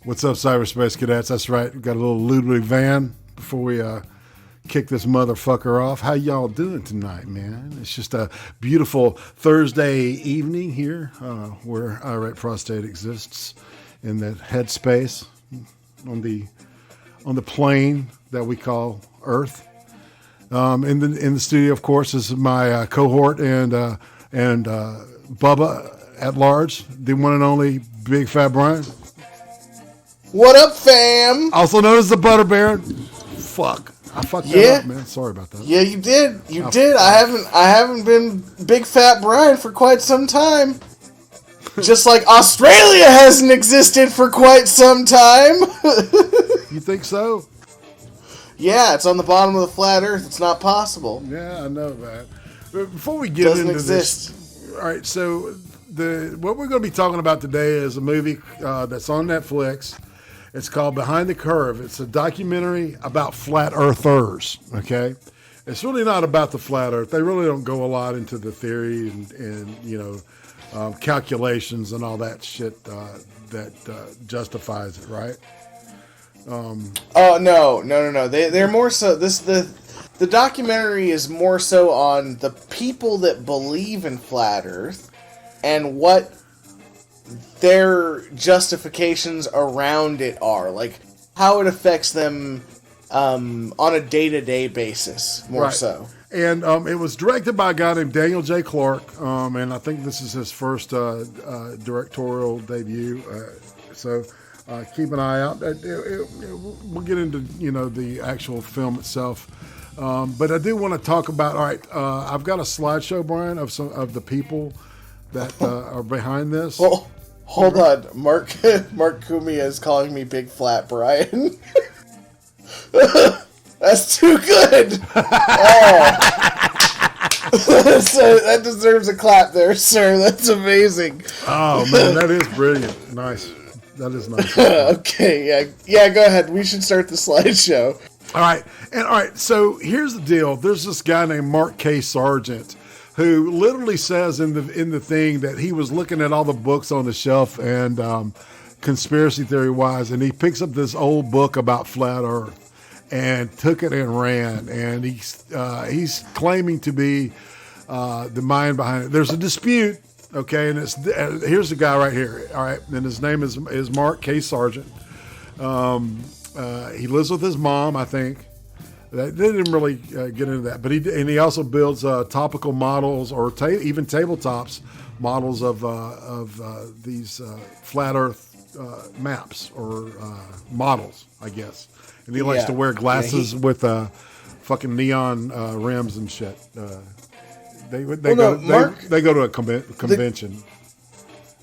What's up, cyberspace cadets? That's right. We've got a little Ludwig van before we kick this motherfucker off. How y'all doing tonight, man? It's just a beautiful Thursday evening here where IRATE PROSTATE exists in that headspace on the plane that we call Earth. In the studio, of course, is my cohort and Bubba at large, the one and only Big Fat Brian. What up, fam? Also known as the Butter Baron. Fuck, I fucked that up, man. Sorry about that. Yeah, you did. You did. I haven't been Big Fat Brian for quite some time. Just like Australia hasn't existed for quite some time. You think so? Yeah, it's on the bottom of the flat Earth. It's not possible. Yeah, I know that. Before we get into this, all right. So what we're going to be talking about today is a movie that's on Netflix. It's called Behind the Curve. It's a documentary about flat earthers. Okay, it's really not about the flat Earth. They really don't go a lot into the theory and calculations and all that shit that justifies it, right? Oh no. They're more so the documentary is more so on the people that believe in flat Earth and what their justifications around it are, like how it affects them on a day-to-day basis, more right. So. And it was directed by a guy named Daniel J. Clark, and I think this is his first directorial debut. So keep an eye out. We'll get into the actual film itself, but I do want to talk about. All right, I've got a slideshow, Brian, of some of the people that are behind this. Well, hold on, Mark Cumia is calling me Big Flat Brian. That's too good. Oh. So that deserves a clap there, sir. That's amazing. Oh man, that is brilliant. Nice. That is nice. Okay, yeah. Go ahead. We should start the slideshow. All right. So here's the deal. There's this guy named Mark K. Sargent who literally says in the thing that he was looking at all the books on the shelf and conspiracy theory wise, and he picks up this old book about flat Earth and took it and ran, and he's claiming to be the mind behind it. There's a dispute. Okay, and here's the guy right here. All right, and his name is Mark K. Sargent. He lives with his mom, I think. They didn't really get into that, but he also builds topical models or even tabletops models of these flat Earth maps or models, I guess. And he likes to wear glasses with fucking neon rims and shit. They go to a convention.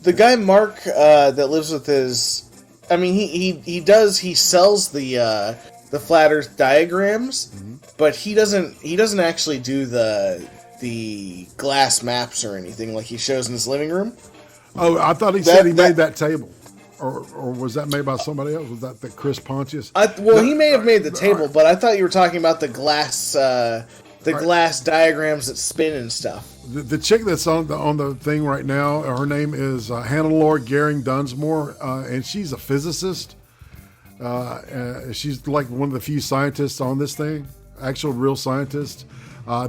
The guy Mark that lives with his, I mean he sells the flat Earth diagrams, mm-hmm. But he doesn't actually do the glass maps or anything like he shows in his living room. Oh, I thought he said he made that table. Or was that made by somebody else? Was that the Chris Pontius? He may have made the table, but I thought you were talking about the glass glass diagrams that spin and stuff. The chick that's on the thing right now, her name is Hannelore Gehring Dunsmore, and she's a physicist. She's like one of the few scientists on this thing, actual real scientist.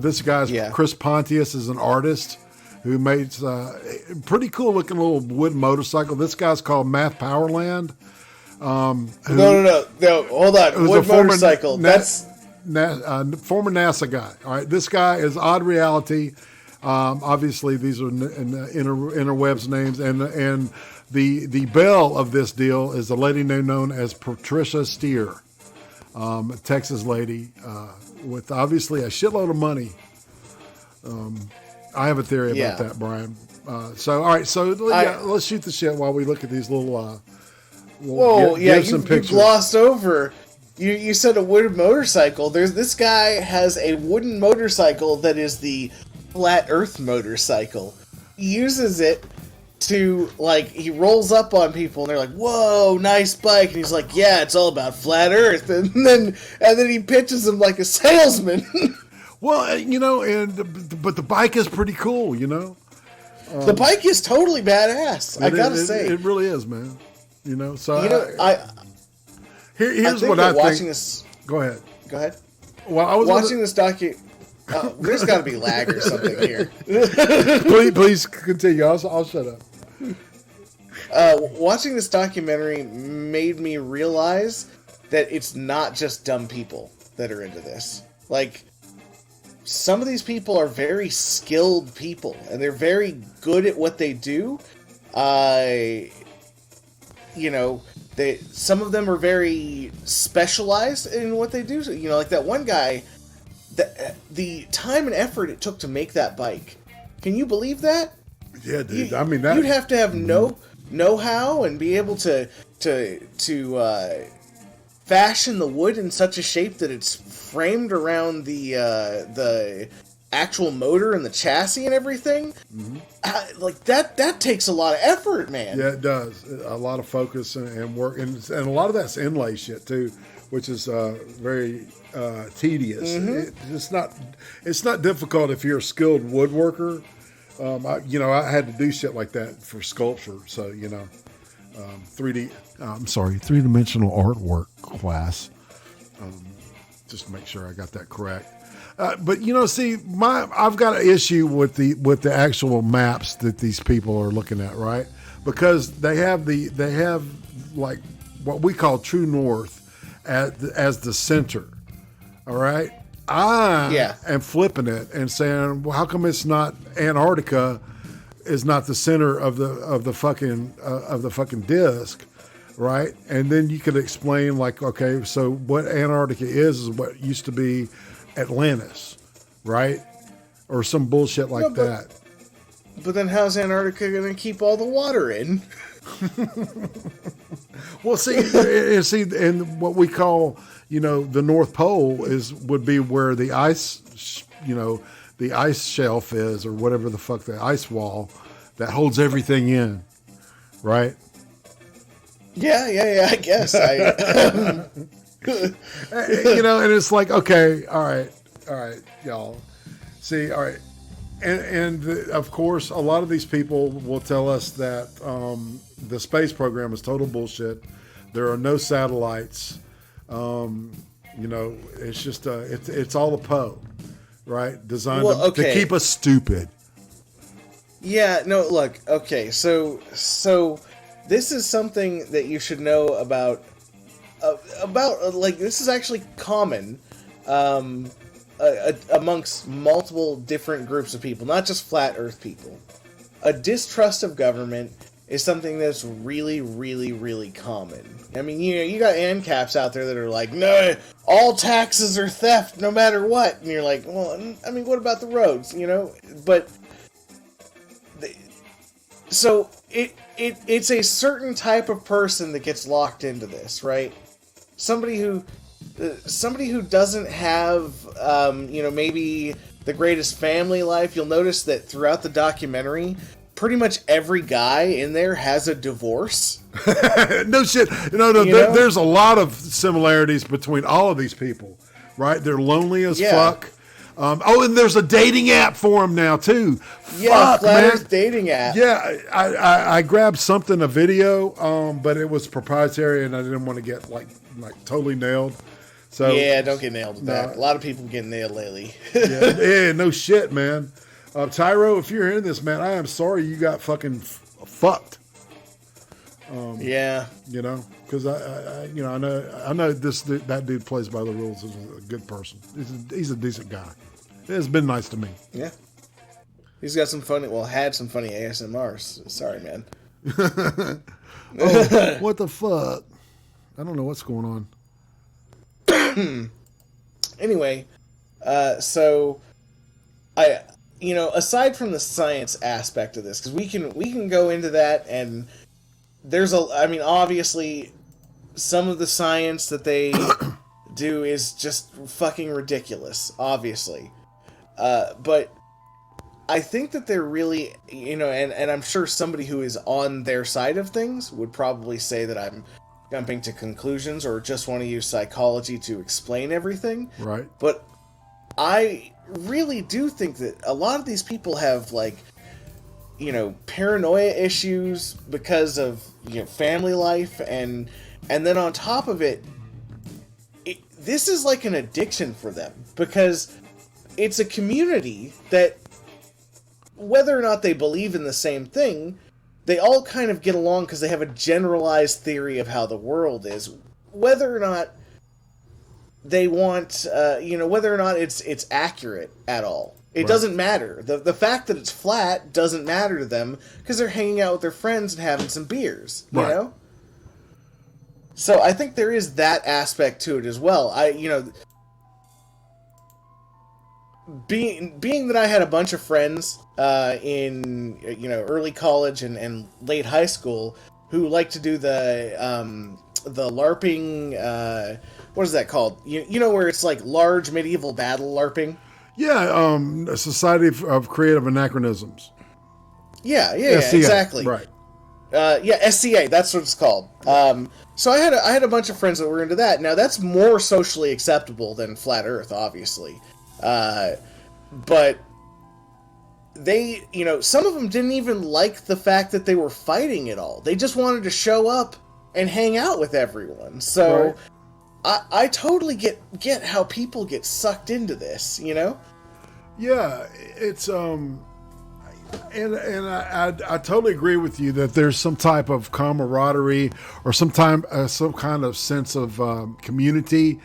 This guy's Chris Pontius is an artist who makes pretty cool looking little wood motorcycle. This guy's called Math Powerland. No. Hold on. Wood motorcycle. That's former NASA guy. All right. This guy is Odd Reality. Obviously, these are interwebs names, and the belle of this deal is a lady known as Patricia Steer, a Texas lady with obviously a shitload of money. I have a theory about that, Brian. All right. So let's shoot the shit while we look at these little. You glossed over. You said a wooden motorcycle. This guy has a wooden motorcycle that is the flat Earth motorcycle. He uses it to he rolls up on people and they're like, "Whoa, nice bike," and he's like, "Yeah, it's all about flat Earth," and then he pitches them like a salesman. Well, but the bike is pretty cool, The bike is totally badass. I gotta say, it really is, man. So here's what I think. Watching this, go ahead. Well, I was watching this there's got to be lag or something here. please continue. I'll shut up. Watching this documentary made me realize that it's not just dumb people that are into this. Like, some of these people are very skilled people, and they're very good at what they do. Some of them are very specialized in what they do. So, like that one guy, the time and effort it took to make that bike. Can you believe that? Yeah, dude. You'd have to have know-how and be able to fashion the wood in such a shape that it's framed around the actual motor and the chassis and everything. Like that takes a lot of effort, man. Yeah, it does. A lot of focus and work, and a lot of that's inlay shit too, which is very tedious. It's not difficult if you're a skilled woodworker. I had to do shit like that for sculpture. So, three-dimensional artwork class. Just to make sure I got that correct. But I've got an issue with the actual maps that these people are looking at, right? Because they have like what we call true north as the center. All right. I am flipping it and saying, well, how come it's not Antarctica is not the center of the fucking disc, right? And then you could explain like, okay, so what Antarctica is what used to be Atlantis, right? Or some bullshit like that. But then how's Antarctica going to keep all the water in? Well, and what we call, the North Pole would be where the ice, the ice shelf is, or whatever the fuck, the ice wall that holds everything in, right? Yeah, I guess. And it's like, okay, all right, y'all. See, all right. And of course, a lot of these people will tell us that the space program is total bullshit. There are no satellites. It's just it's all a Poe, right? Designed to keep us stupid. Yeah. No. Look. Okay. So this is something that you should know about. Like, this is actually common. Amongst multiple different groups of people, not just flat Earth people. A distrust of government is something that's really, really, really common. I mean, you got ANCAPs out there that are like, no, all taxes are theft no matter what. And you're like, well, I mean, what about the roads, But, so, it's a certain type of person that gets locked into this, right? Somebody who doesn't have, maybe the greatest family life. You'll notice that throughout the documentary, pretty much every guy in there has a divorce. No shit. No. There's a lot of similarities between all of these people, right? They're lonely as fuck. And there's a dating app for them now too. Yeah, Flat Earth dating app. Yeah, I grabbed a video, but it was proprietary, and I didn't want to get like totally nailed. So yeah, don't get nailed with that. A lot of people get nailed lately. yeah, no shit, man. Tyro, if you're hearing this, man, I am sorry you got fucking fucked. Yeah, because I know that dude plays by the rules. Is a good person. He's a decent guy. It's been nice to me. Yeah, he's got some funny. Well, had some funny ASMRs. Sorry, man. Oh, what the fuck? I don't know what's going on. Anyway, so aside from the science aspect of this, because we can go into that, and there's obviously some of the science that they do is just fucking ridiculous, obviously. But I think that they're really, and I'm sure somebody who is on their side of things would probably say that I'm jumping to conclusions or just want to use psychology to explain everything. Right. But I really do think that a lot of these people have, like, paranoia issues because of family life, and then on top of it, this is like an addiction for them, because it's a community that, whether or not they believe in the same thing, they all kind of get along because they have a generalized theory of how the world is. Whether or not they want, whether or not it's accurate at all. It doesn't matter. The fact that it's flat doesn't matter to them because they're hanging out with their friends and having some beers, you know? So I think there is that aspect to it as well. Being that I had a bunch of friends in early college and late high school who like to do the LARPing, what is that called? Where it's like large medieval battle LARPing? Yeah, a Society of Creative Anachronisms. Yeah, exactly. Right. SCA, that's what it's called. So I had a bunch of friends that were into that. Now that's more socially acceptable than Flat Earth, obviously. But they, some of them didn't even like the fact that they were fighting at all. They just wanted to show up and hang out with everyone. So I totally get how people get sucked into this, Yeah, it's and I totally agree with you that there's some type of camaraderie or some kind of sense of community.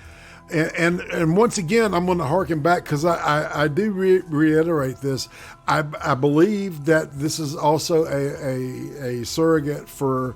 And once again, I'm going to harken back because I do reiterate this. I believe that this is also a surrogate for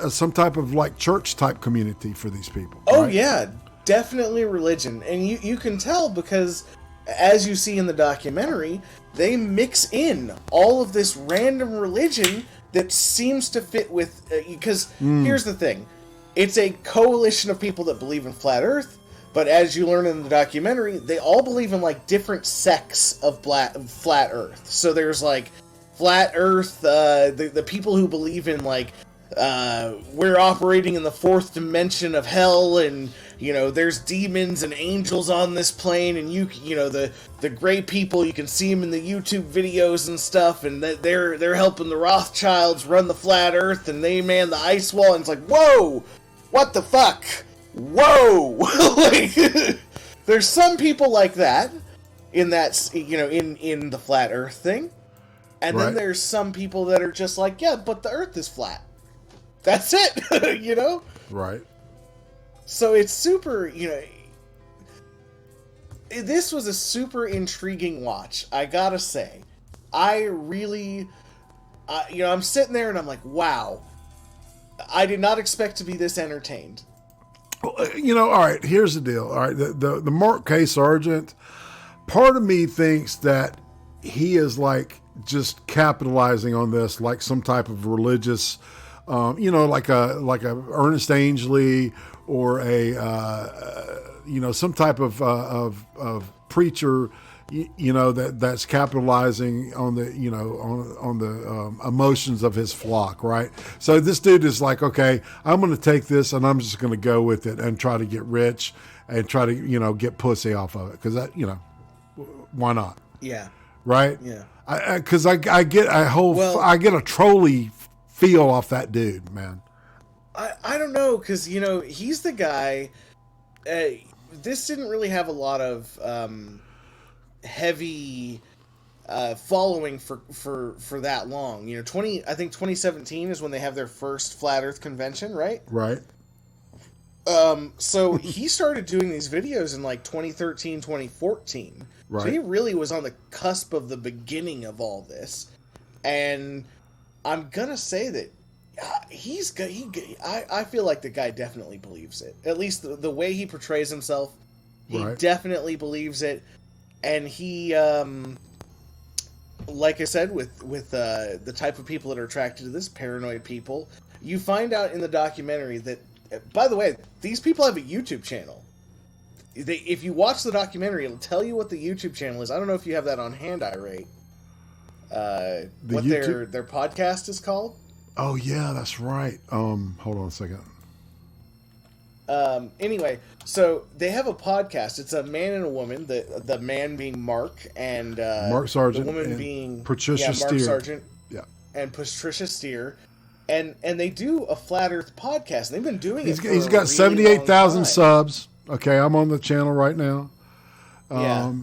some type of like church type community for these people. Oh, right? Yeah, definitely religion. And you can tell because, as you see in the documentary, they mix in all of this random religion that seems to fit with... Because here's the thing. It's a coalition of people that believe in Flat Earth, but as you learn in the documentary, they all believe in like different sects of Flat Earth. So there's like Flat Earth, the people who believe in like we're operating in the fourth dimension of hell, and there's demons and angels on this plane, and the gray people, you can see them in the YouTube videos and stuff, and they're helping the Rothschilds run the Flat Earth, and they man the ice wall, and it's like, whoa, what the fuck? Whoa! Like, there's some people like that in that, in the Flat Earth thing, and then there's some people that are just like, yeah, but the Earth is flat. That's it, Right. So it's super, this was a super intriguing watch, I gotta say. I really, I'm sitting there and I'm like, wow, I did not expect to be this entertained. All right, here's the deal. All right, the Mark K. Sargent, part of me thinks that he is like just capitalizing on this like some type of religious, like a Ernest Angley or a some type of preacher, that's capitalizing on the on the emotions of his flock, right? So this dude is like, okay, I'm going to take this and I'm just going to go with it and try to get rich and try to get pussy off of it because that why not? Yeah. Right. Yeah. Because I get I get a trolley feel off that dude, man. I don't know, because he's the guy. This didn't really have a lot of heavy following for that long. I think 2017 is when they have their first Flat Earth convention, right? Right. So he started doing these videos in like 2013, 2014. Right. So he really was on the cusp of the beginning of all this. And I'm gonna say that I feel like the guy definitely believes it. At least the way he portrays himself, he definitely believes it. And he, like I said, with the type of people that are attracted to this, paranoid people, you find out in the documentary that, by the way, these people have a YouTube channel. If you watch the documentary, it'll tell you what the YouTube channel is. I don't know if you have that on hand, IRATE. What their podcast is called. Oh yeah, that's right. Hold on a second. Anyway, so they have a podcast. It's a man and a woman. The man being Mark and Mark Sargent, the woman being Patricia Mark Steer. Sargent. Yeah. and Patricia Steere, and they do a Flat Earth podcast. And they've been doing it. He's got 78,000 subs. Okay, I'm on the channel right now. Yeah.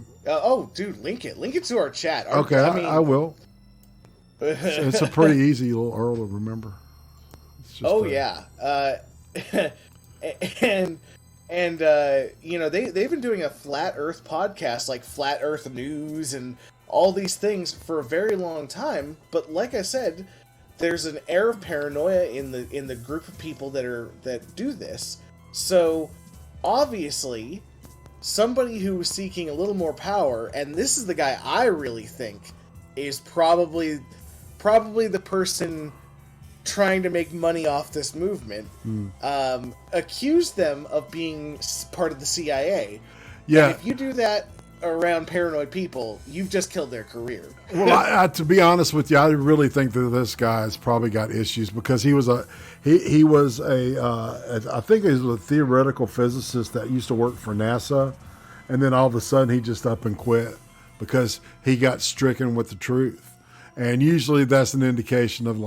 Dude, link it to our chat. Okay, I will. It's a pretty easy little URL to remember. And they've been doing a Flat Earth podcast, like Flat Earth News and all these things for a very long time. But like I said, there's an air of paranoia in the group of people that do this. So obviously, somebody who is seeking a little more power, and this is the guy I really think is probably the person trying to make money off this movement, accused them of being part of the CIA. Yeah. And if you do that around paranoid people, you've just killed their career. Well, to be honest with you, I really think that this guy's probably got issues because he was a theoretical physicist that used to work for NASA, and then all of a sudden he just up and quit because he got stricken with the truth. And usually that's an indication of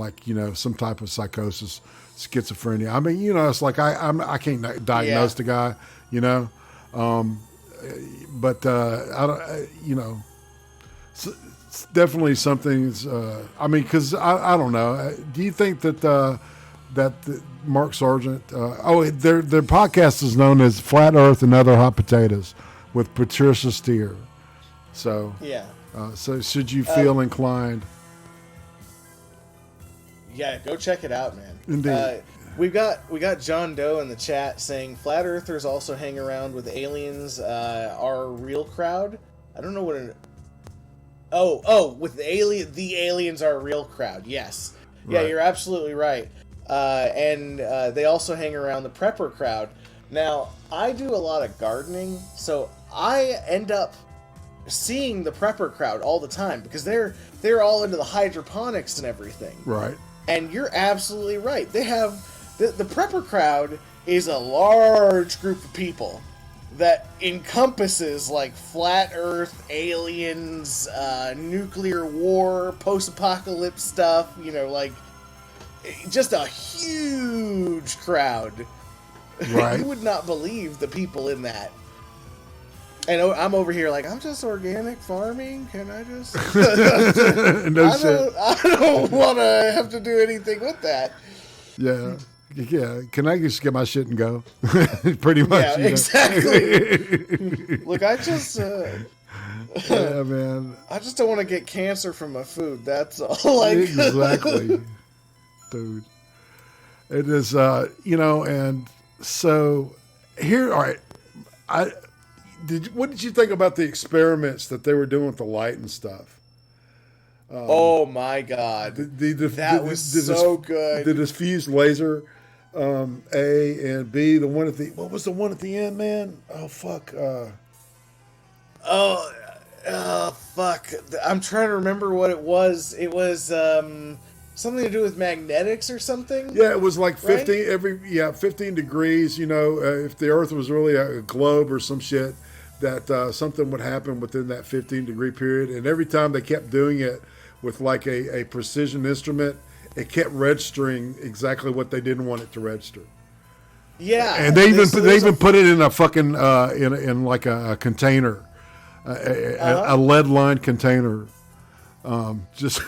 some type of psychosis, schizophrenia. I mean, it's like I can't diagnose the guy, but I don't, it's definitely something's. Because I don't know. Do you think that Mark Sargent? Their podcast is known as Flat Earth and Other Hot Potatoes with Patricia Steere. So yeah. So should you feel inclined? Yeah, go check it out, man. Indeed. We got John Doe in the chat saying flat earthers also hang around with aliens are a real crowd. I don't know what with the aliens are a real crowd. Yes. Yeah, You're absolutely right. And they also hang around the prepper crowd. Now, I do a lot of gardening, so I end up seeing the prepper crowd all the time because they're all into the hydroponics and everything. Right. And you're absolutely right. They have the prepper crowd is a large group of people that encompasses like flat Earth, aliens, nuclear war, post-apocalypse stuff. Just a huge crowd. Right. You would not believe the people in that. And I'm over here like, I'm just organic farming. Can I just? I don't want to have to do anything with that. Yeah. Yeah. Can I just get my shit and go? Pretty much. Yeah, exactly. Look, I just. Yeah, man. I just don't want to get cancer from my food. That's all. Exactly, dude. It is, and so here. All right, what did you think about the experiments that they were doing with the light and stuff? Oh my God, that was so good. The diffused laser, A and B. The one at the what was the one at the end, man? Oh fuck. Fuck. I'm trying to remember what it was. It was something to do with magnetics or something. Yeah, it was like 15 right? 15 degrees. If the Earth was really a globe or some shit, that something would happen within that 15-degree period. And every time they kept doing it with like a precision instrument, it kept registering exactly what they didn't want it to register. Yeah, and they even put it in a fucking in like a container, a lead-lined container. Just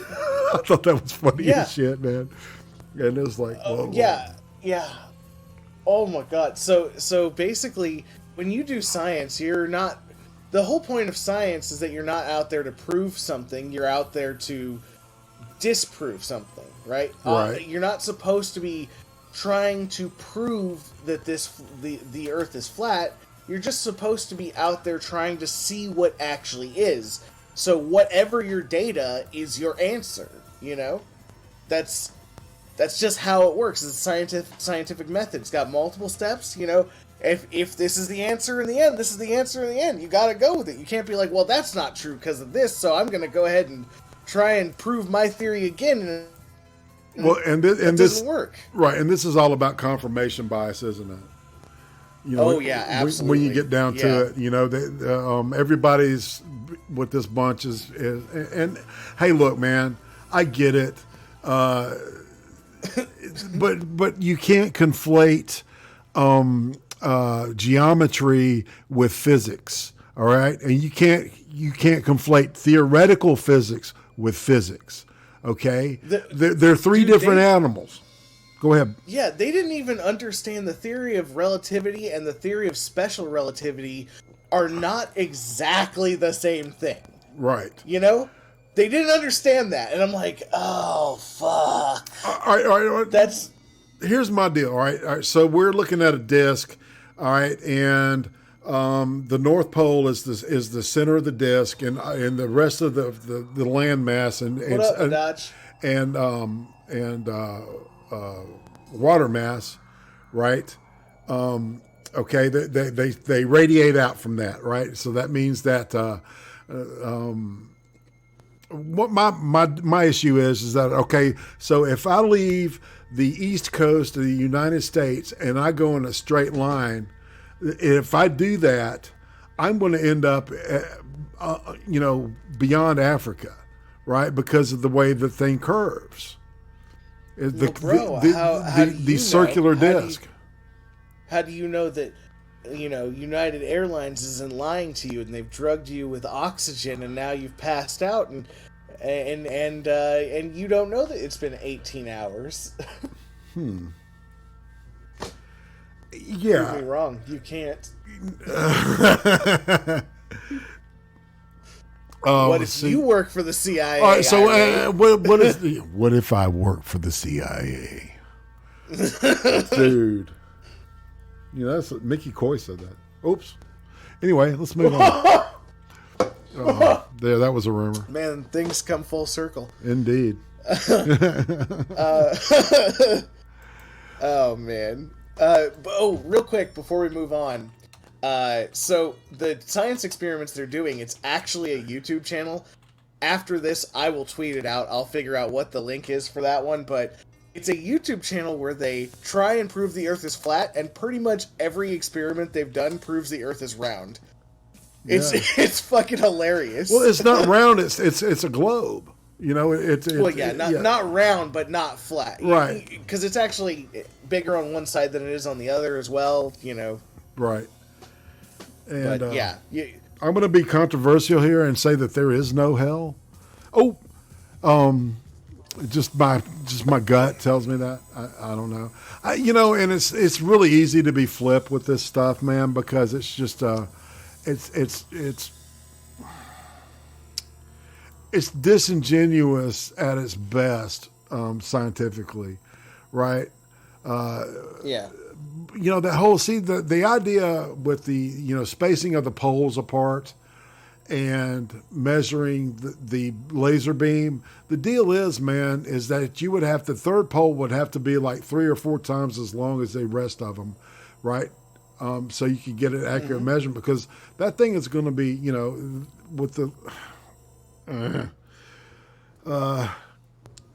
I thought that was funny as shit, man. And it was like, whoa. Yeah. Oh my God. So basically, when you do science, you're not. The whole point of science is that you're not out there to prove something. You're out there to disprove something, right? Right. You're not supposed to be trying to prove that the Earth is flat. You're just supposed to be out there trying to see what actually is. So whatever your data is your answer, That's just how it works. It's a scientific method. It's got multiple steps, If this is the answer in the end, this is the answer in the end. You got to go with it. You can't be like, well, that's not true because of this, so I'm going to go ahead and try and prove my theory again. Well, and this doesn't work. Right, and this is all about confirmation bias, isn't it? Absolutely. When you get down to it, everybody's with this bunch is and hey, look, man, I get it. But you can't conflate geometry with physics. All right, and you can't conflate theoretical physics with physics. Okay, they're three different animals. Go ahead. Yeah, they didn't even understand the theory of relativity and the theory of special relativity are not exactly the same thing. Right. You know? They didn't understand that. And I'm like, oh, fuck. All right. Here's my deal, all right? So we're looking at a disk, all right, and the North Pole is the center of the disk, and the rest of the land mass and water mass, right? Okay, they radiate out from that, right? So that means that what my issue is that, okay, so if I leave the East Coast of the United States and I go in a straight line, if I do that, I'm going to end up, beyond Africa, right? Because of the way the thing curves. The circular disc. How do you know that, United Airlines isn't lying to you and they've drugged you with oxygen and now you've passed out and you don't know that it's been 18 hours? Yeah. Prove me wrong. You can't. What if you work for the CIA? All right, so what if I work for the CIA? Dude. That's what Mickey Coy said that. Oops. Anyway, let's move on. There, that was a rumor. Man, things come full circle. Indeed. Oh, man. Real quick before we move on. So the science experiments they're doing, it's actually a YouTube channel. After this, I will tweet it out. I'll figure out what the link is for that one, but it's a YouTube channel where they try and prove the Earth is flat, and pretty much every experiment they've done proves the Earth is round. Yeah. It's fucking hilarious. Well, it's not round. It's a globe. Not round, but not flat. Right. Because it's actually bigger on one side than it is on the other as well. Right. And but yeah, I'm going to be controversial here and say that there is no hell. Just my gut tells me that. I don't know. And it's really easy to be flip with this stuff, man, because it's just it's disingenuous at its best, scientifically, right? Yeah. That whole the idea with the spacing of the poles apart and measuring the laser beam. The deal is, man, is that the third pole would have to be like 3 or 4 times as long as the rest of them, right? So you could get an accurate measurement, because that thing is going to be, with the,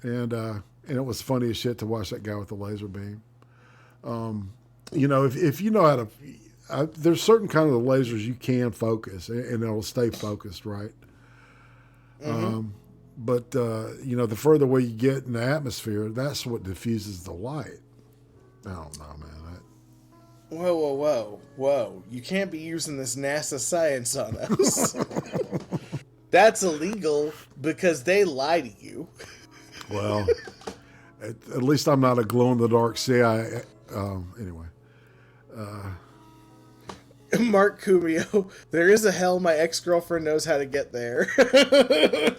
and it was funny as shit to watch that guy with the laser beam. If you know how to, there's certain kind of lasers you can focus and it'll stay focused, right? But the further away you get in the atmosphere, that's what diffuses the light. I don't know, man. Whoa. You can't be using this NASA science on us. That's illegal because they lie to you. Well, at least I'm not a glow-in-the-dark CIA. Anyway. Mark Cumio, there is a hell, my ex-girlfriend knows how to get there. 10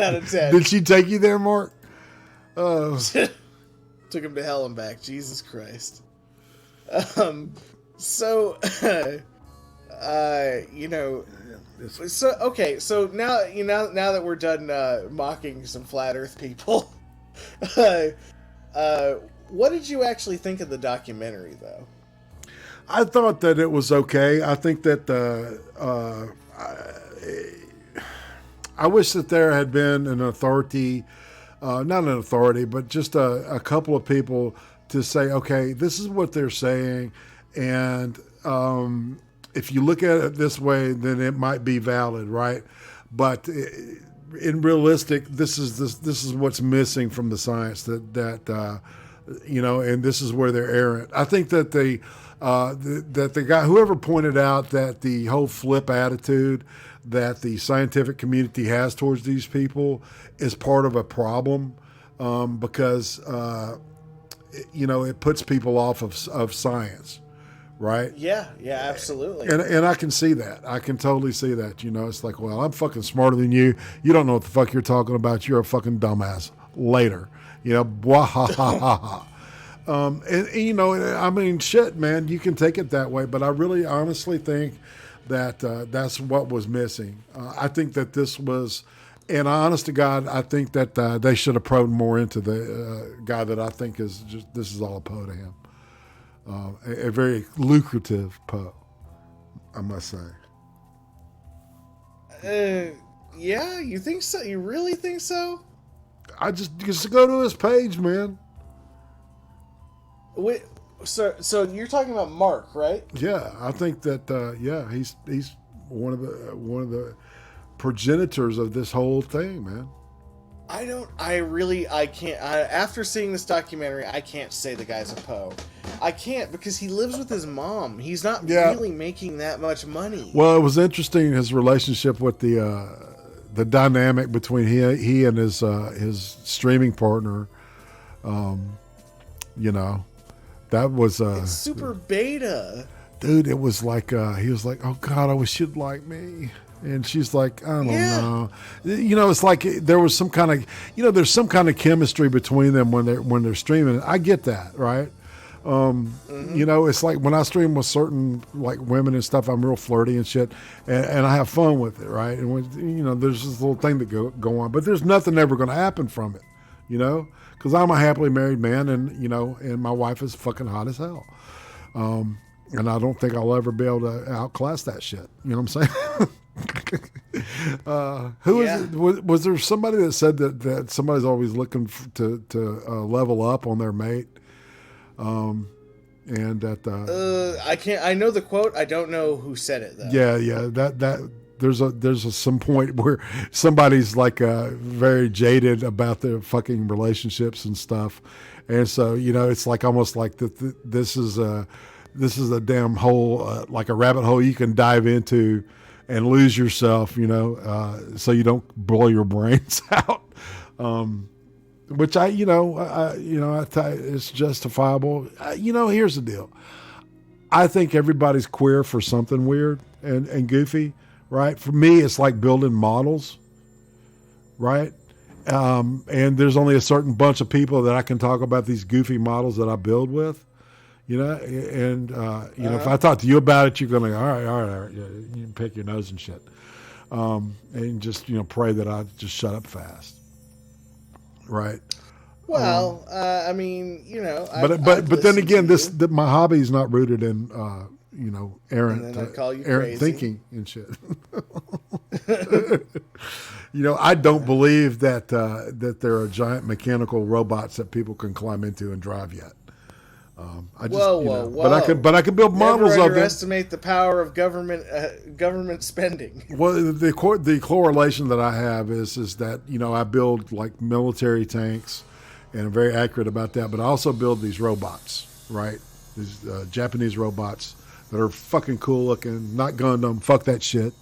out of 10. Did she take you there, Mark? Took him to hell and back. Jesus Christ. So now that we're done mocking some flat Earth people, what did you actually think of the documentary, though? I thought that it was okay. I think that I wish that there had been an authority, not an authority, but just a couple of people to say, okay, this is what they're saying, and if you look at it this way, then it might be valid, right? But in realistic, this is what's missing from the science that you know, and this is where they're errant. I think that the guy, whoever pointed out that the whole flip attitude that the scientific community has towards these people is part of a problem, because you know, it puts people off of science. Right? Yeah, absolutely. And I can see that. I can totally see that. You know, it's like, well, I'm fucking smarter than you. You don't know what the fuck you're talking about. You're a fucking dumbass. Later. You know, blah, ha, ha, ha, ha. And, you know, I mean, shit, man, you can take it that way. But I really honestly think that that's what was missing. I think that this was, and honest to God, I think that they should have probed more into the guy that I think is just, this is all a Poe to him. A very lucrative Poe, I must say. Yeah, you think so? You really think so? I just go to his page, man. Wait, so you're talking about Mark, right? Yeah, I think that he's one of the progenitors of this whole thing, man. I can't. After seeing this documentary, I can't say the guy's a Poe. I can't, because he lives with his mom. He's not really making that much money. Well, it was interesting, his relationship with the dynamic between he and his streaming partner. You know, that was it's super beta. Dude, it was like he was like, "Oh God, I wish you'd like me." And she's like, I don't know. You know, it's like there was some kind of, you know, there's some kind of chemistry between them when they're streaming. I get that, right? You know, it's like when I stream with certain like women and stuff, I'm real flirty and shit, and I have fun with it, right? And when, you know, there's this little thing that go on, but there's nothing ever going to happen from it, you know, because I'm a happily married man, and you know, and my wife is fucking hot as hell, and I don't think I'll ever be able to outclass that shit. You know what I'm saying? Was there somebody that said that somebody's always looking to level up on their mate, and that I know the quote, I don't know who said it though. That there's some point where somebody's like very jaded about their fucking relationships and stuff, and so, you know, it's like almost like this is a damn hole, like a rabbit hole you can dive into and lose yourself, you know, so you don't blow your brains out. Which it's justifiable. You know, here's the deal. I think everybody's queer for something weird and goofy, right? For me, it's like building models, right? And there's only a certain bunch of people that I can talk about these goofy models that I build with. You know, and you know, if I talk to you about it, you're going to all right. You can pick your nose and shit, and just, you know, pray that I just shut up fast, right? Well, I mean, you know, but then again, my hobby is not rooted in you know, errant thinking and shit. You know, I don't believe that there are giant mechanical robots that people can climb into and drive yet. Whoa. But I can build models of them. Never underestimate the power of government spending. Well, the correlation that I have is that, you know, I build like military tanks, and I'm very accurate about that. But I also build these robots, right? These Japanese robots that are fucking cool looking, not Gundam. Fuck that shit.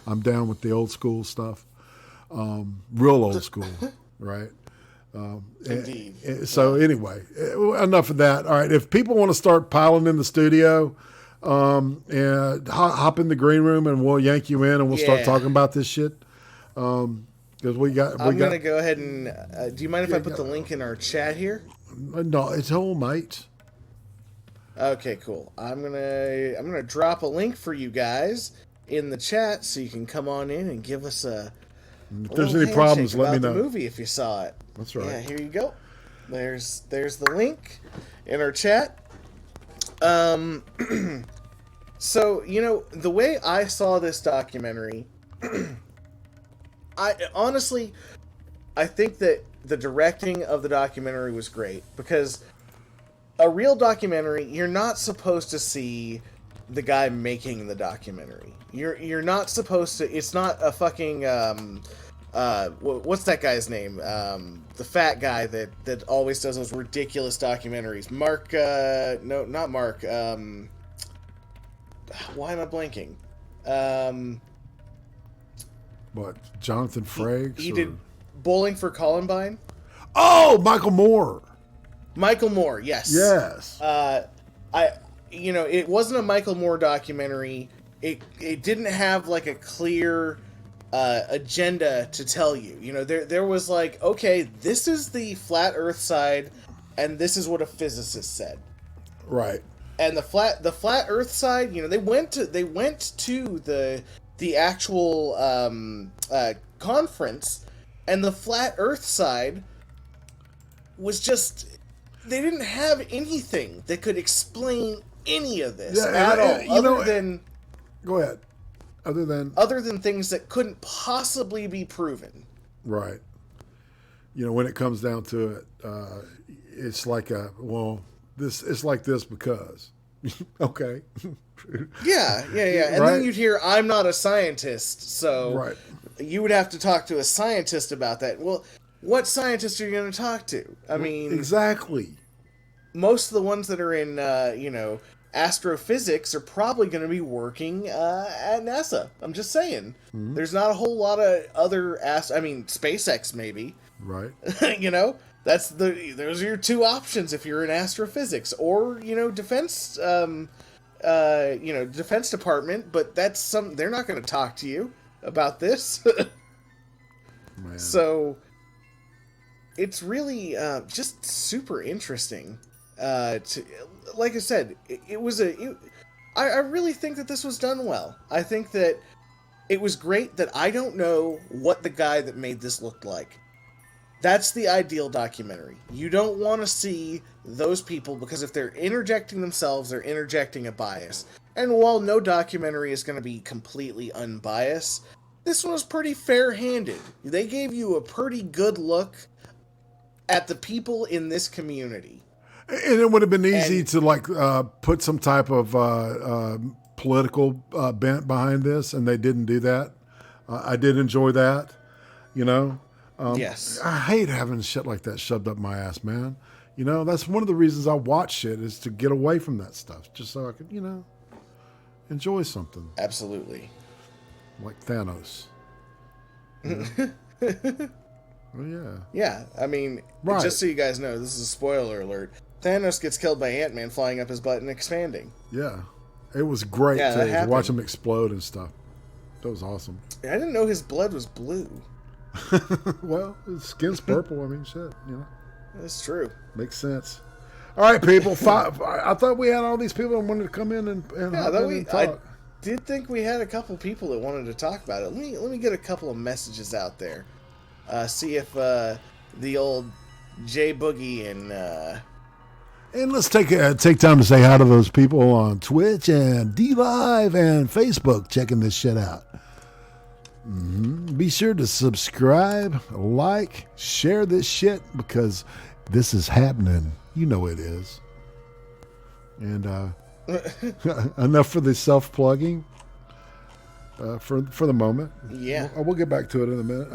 I'm down with the old school stuff, real old school, right? Indeed. So anyway, enough of that. All right, if people want to start piling in the studio, and hop in the green room, and we'll yank you in, and we'll start talking about this shit. Because I'm gonna go ahead and. Do you mind if I put the link in our chat here? No, it's all mate. Okay, cool. I'm gonna drop a link for you guys in the chat so you can come on in and give us a. If there's any problems, let me know. The movie, if you saw it. That's right. Yeah, here you go. There's the link in our chat. So, you know, the way I saw this documentary, I think that the directing of the documentary was great, because a real documentary, you're not supposed to see the guy making the documentary. You're not supposed to. It's not a fucking what's that guy's name? The fat guy that always does those ridiculous documentaries. Mark, no, not Mark. Why am I blanking? What, Jonathan Frakes? He did Bowling for Columbine. Oh, Michael Moore. Michael Moore, yes. Yes. It wasn't a Michael Moore documentary. It didn't have like a clear agenda to tell you. There was like, okay, this is the flat Earth side, and this is what a physicist said. Right. And the flat Earth side, they went to the actual conference, and the flat Earth side was just, they didn't have anything that could explain any of this at all, go ahead. Other than things that couldn't possibly be proven. Right. When it comes down to it, it's like it's like this because. Okay. Yeah. And right? then you'd hear, I'm not a scientist, so right. You would have to talk to a scientist about that. Well, what scientist are you going to talk to? I mean... Exactly. Most of the ones that are in, astrophysics are probably going to be working at NASA. I'm just saying. Mm-hmm. There's not a whole lot of other... SpaceX, maybe. Right. Those are your two options if you're in astrophysics. Or, defense... Defense Department, but they're not going to talk to you about this. Man. So it's really just super interesting. Like I said, I really think that this was done well. I think that it was great that I don't know what the guy that made this looked like. That's the ideal documentary. You don't want to see those people, because if they're interjecting themselves, they're interjecting a bias. And while no documentary is going to be completely unbiased, this one was pretty fair-handed. They gave you a pretty good look at the people in this community. And it would have been easy to put some type of political bent behind this, and they didn't do that. I did enjoy that, Yes. I hate having shit like that shoved up my ass, man. That's one of the reasons I watch shit, is to get away from that stuff, just so I could, enjoy something. Absolutely. Like Thanos. Well, yeah. Yeah, right. Just so you guys know, this is a spoiler alert. Thanos gets killed by Ant-Man flying up his butt and expanding. Yeah. It was great to watch him explode and stuff. That was awesome. I didn't know his blood was blue. Well, his skin's purple. Shit, That's true. Makes sense. All right, people. I thought we had all these people that wanted to come in and talk. I did think we had a couple people that wanted to talk about it. Let me get a couple of messages out there. See if the old J Boogie and let's take time to say hi to those people on Twitch and D Live and Facebook checking this shit out. Mm-hmm. Be sure to subscribe, like, share this shit, because this is happening. You know it is. And enough for the self-plugging for the moment. Yeah. We'll get back to it in a minute.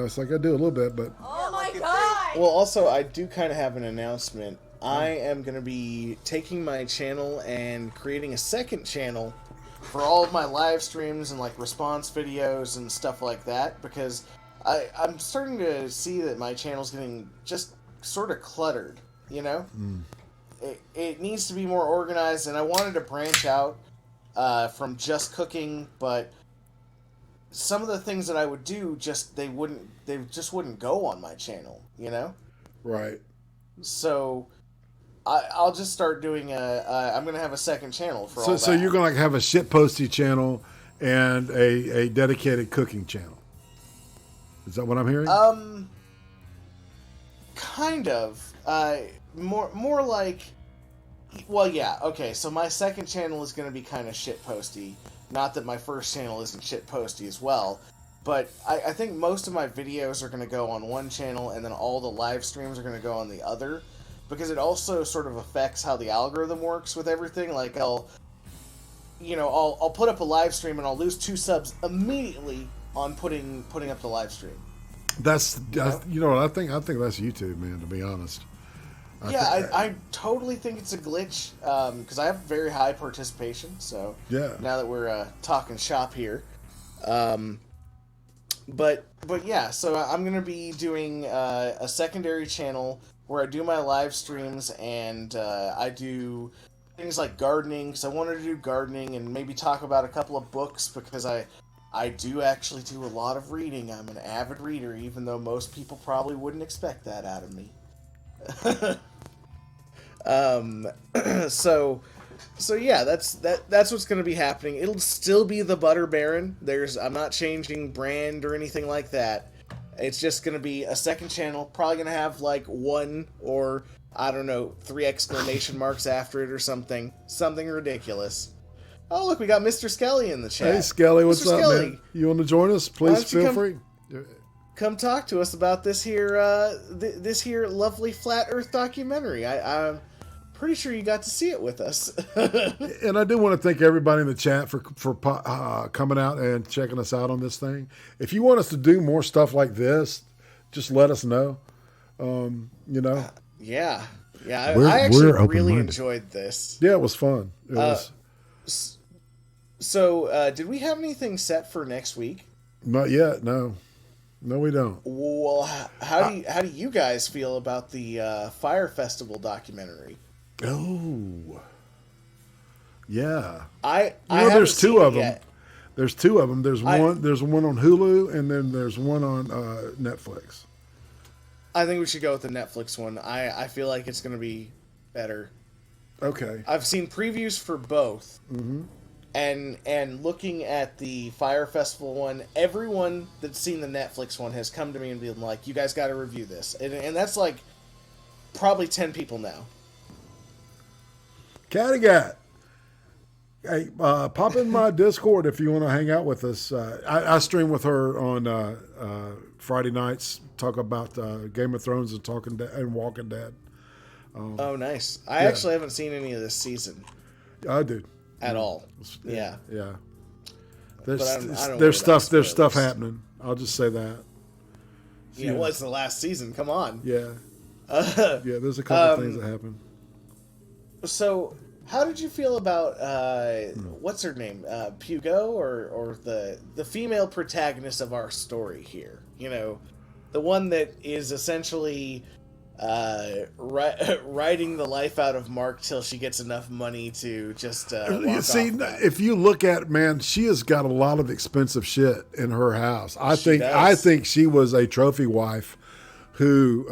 It's like I do a little bit, but... Oh my God! Well, also, I do kind of have an announcement. I am going to be taking my channel and creating a second channel for all of my live streams and response videos and stuff like that, because I'm starting to see that my channel's getting just sort of cluttered, It needs to be more organized, and I wanted to branch out from just cooking, but some of the things that I would do they just wouldn't go on my channel, Right. So I'll just start doing I'm going to have a second channel for all that. So you're going to have a shitposty channel and a dedicated cooking channel. Is that what I'm hearing? Kind of. More like... Well, yeah, okay, so my second channel is going to be kind of shitposty. Not that my first channel isn't shitposty as well, but I think most of my videos are going to go on one channel, and then all the live streams are going to go on the other, because it also sort of affects how the algorithm works with everything. Like, I'll put up a live stream and I'll lose 2 subs immediately on putting up the live stream. That's you know what I think. I think that's YouTube, man. To be honest. I totally think it's a glitch because I have very high participation. So yeah. Now that we're talking shop here, but yeah. So I'm gonna be doing a secondary channel where I do my live streams and I do things like gardening because I wanted to do gardening and maybe talk about a couple of books because I do actually do a lot of reading. I'm an avid reader, even though most people probably wouldn't expect that out of me. So yeah, that's what's going to be happening. It'll still be the Butter Baron. I'm not changing brand or anything like that. It's just going to be a second channel. Probably going to have like 1 or I don't know 3 exclamation marks after it or something ridiculous. Oh look, we got Mr. Skelly in the chat. Hey Skelly, what's Mr. up, Skelly, man? You want to join us? Please feel free. Come talk to us about this here this here lovely flat Earth documentary. I'm pretty sure you got to see it with us. And I do want to thank everybody in the chat for coming out and checking us out on this thing. If you want us to do more stuff like this, just let us know. You know. Yeah. I actually really enjoyed this. Yeah, it was fun. It was. So, did we have anything set for next week? Not yet. No, we don't. Well, how do you guys feel about the Fire Festival documentary? Oh, yeah. There's 2 of them. Yet. There's 2 of them. There's one. There's one on Hulu, and then there's one on Netflix. I think we should go with the Netflix one. I feel like it's going to be better. Okay. I've seen previews for both. Mm-hmm. And looking at the Fire Festival one, everyone that's seen the Netflix one has come to me and been like, you guys got to review this. And that's like probably 10 people now. Cattygat. Hey, pop in my Discord if you want to hang out with us. I stream with her on Friday nights, talk about Game of Thrones and Walking Dead. Oh, nice. I actually haven't seen any of this season. I did. At all. Yeah. There's stuff happening. I'll just say that. Yeah, well, it's the last season. Come on. Yeah. There's a couple things that happen. So, how did you feel about what's her name, Pugo, or the female protagonist of our story here? You know, the one that is essentially riding the life out of Mark till she gets enough money to just walk see off. If you look at, man, she has got a lot of expensive shit in her house. I think she was a trophy wife who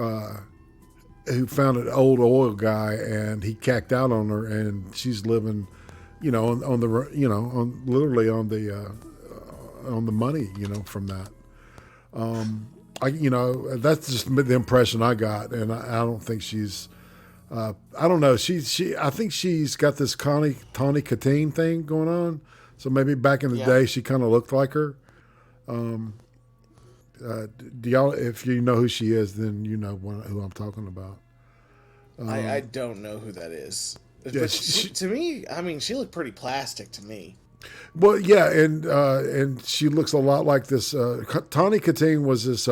found an old oil guy and he cacked out on her, and she's living, literally on the money, from that. That's just the impression I got, and I don't think she's. I don't know. I think she's got this Tawny Katine thing going on. So maybe back in the day, she kind of looked like her. Do y'all? If you know who she is, then you know who I'm talking about. I don't know who that is. Yeah, but to me, I mean, she looked pretty plastic to me. Well, yeah, and she looks a lot like this. Tawny Katine was this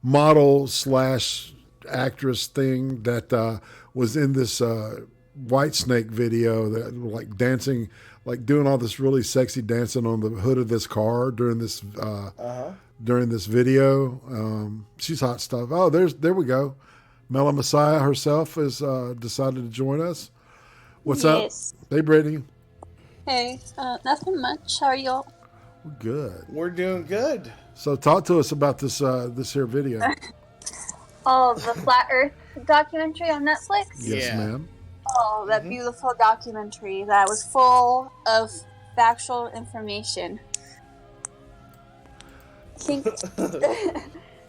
model / actress thing that was in this Whitesnake video that like dancing, like doing all this really sexy dancing on the hood of this car during this video. She's hot stuff. Oh, there we go. Mela Messiah herself has decided to join us. What's up? Hey, Brittany. Hey, nothing much. How are y'all? We're good. We're doing good. So talk to us about this here video. Oh, the Flat Earth documentary on Netflix? Yes, ma'am. Oh, that beautiful documentary that was full of factual information.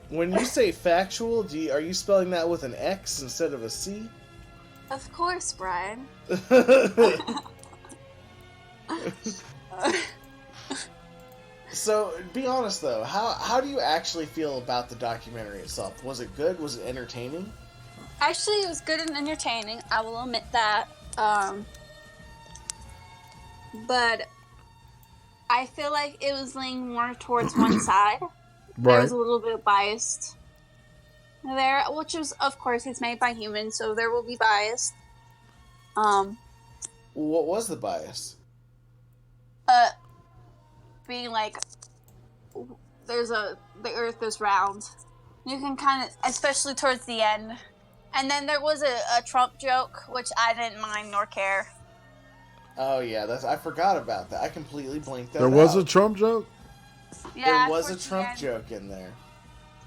When you say factual, are you spelling that with an X instead of a C? Of course, Brian. So, be honest though, how do you actually feel about the documentary itself? Was it good? Was it entertaining? Actually, it was good and entertaining. I will admit that. But I feel like it was leaning more towards one side. There's a little bit biased there, which is, of course, it's made by humans, so there will be bias. What was the bias? Being like, the Earth is round. You can kind of, especially towards the end. And then there was a Trump joke, which I didn't mind nor care. Oh yeah, I forgot about that. I completely blanked that out. There was a Trump joke? Yeah, there was a Trump joke in there.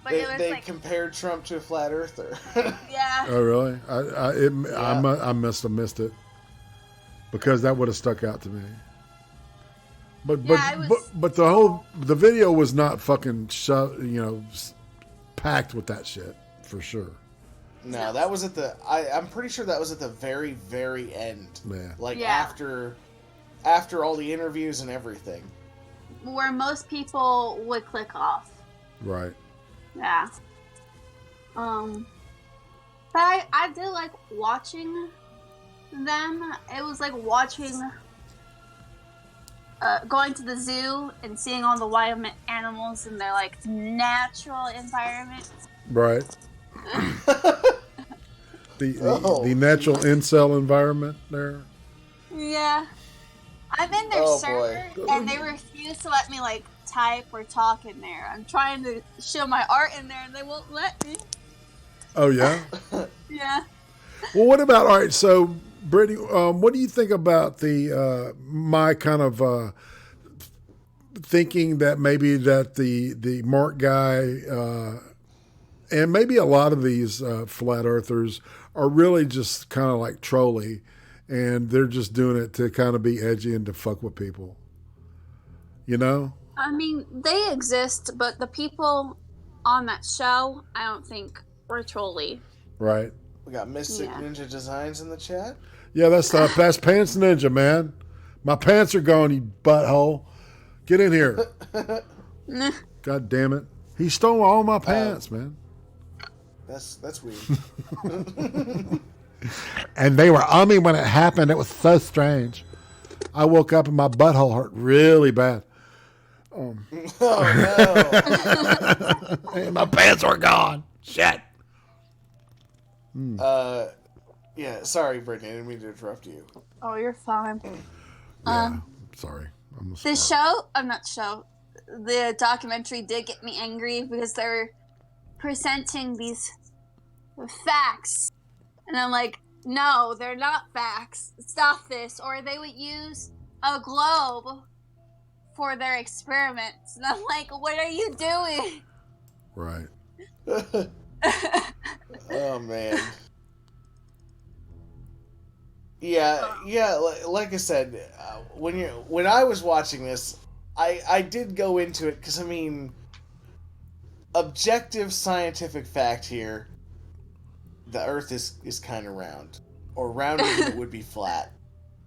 But they compared Trump to a flat earther. Yeah. Oh really? I must have missed it because that would have stuck out to me. But the video was not fucking packed with that shit for sure. No, that was I'm pretty sure that was at the very, very end. Yeah. After all the interviews and everything. Where most people would click off. Right. Yeah. But I did like watching them. It was like watching, going to the zoo and seeing all the wild animals in their like natural environment. Right. the natural incel environment there. Yeah. I'm in their server and they refuse to let me like type or talk in there. I'm trying to show my art in there and they won't let me. Oh yeah? Yeah. Well, what about, all right, so Brittany, what do you think about my kind of thinking that maybe that the Mark guy and maybe a lot of these flat earthers are really just kind of like trolly, and they're just doing it to kind of be edgy and to fuck with people, you know? I mean, they exist, but the people on that show, I don't think were trolly. Right. We got Mystic Ninja Designs in the chat. Yeah, that's Pants Ninja, man. My pants are gone, you butthole. Get in here. God damn it. He stole all my pants, man. That's weird. And they were on me when it happened. It was so strange. I woke up and my butthole hurt really bad. Oh no. And my pants were gone. Shit. Yeah, sorry, Brittany. I didn't mean to interrupt you. Oh, you're fine. Yeah, sorry. The documentary did get me angry because they were presenting these facts. And I'm like, no, they're not facts. Stop this. Or they would use a globe for their experiments. And I'm like, what are you doing? Right. Oh, man. Yeah, like I said, when I was watching this, I did go into it because, I mean, objective scientific fact here, the Earth is kind of round, or rounder than it would be flat.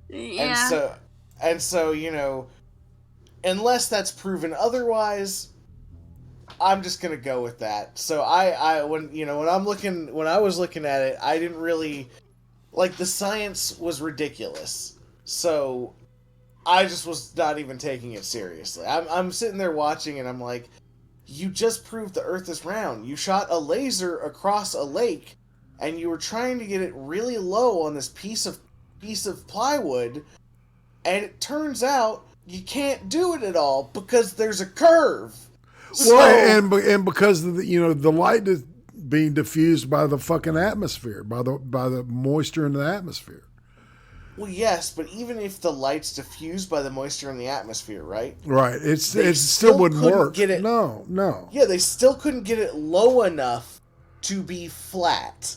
Yeah. And so, you know, unless that's proven otherwise, I'm just gonna go with that. So when I was looking at it, I didn't really like, the science was ridiculous. So I just was not even taking it seriously. I'm sitting there watching and I'm like, you just proved the Earth is round. You shot a laser across a lake and you were trying to get it really low on this piece of plywood, and it turns out you can't do it at all because there's a curve. Well, and because of the light is being diffused by the fucking atmosphere, by the moisture in the atmosphere. Well, yes, but even if the light's diffused by the moisture in the atmosphere, right? Right. It still wouldn't work. No. Yeah, they still couldn't get it low enough to be flat.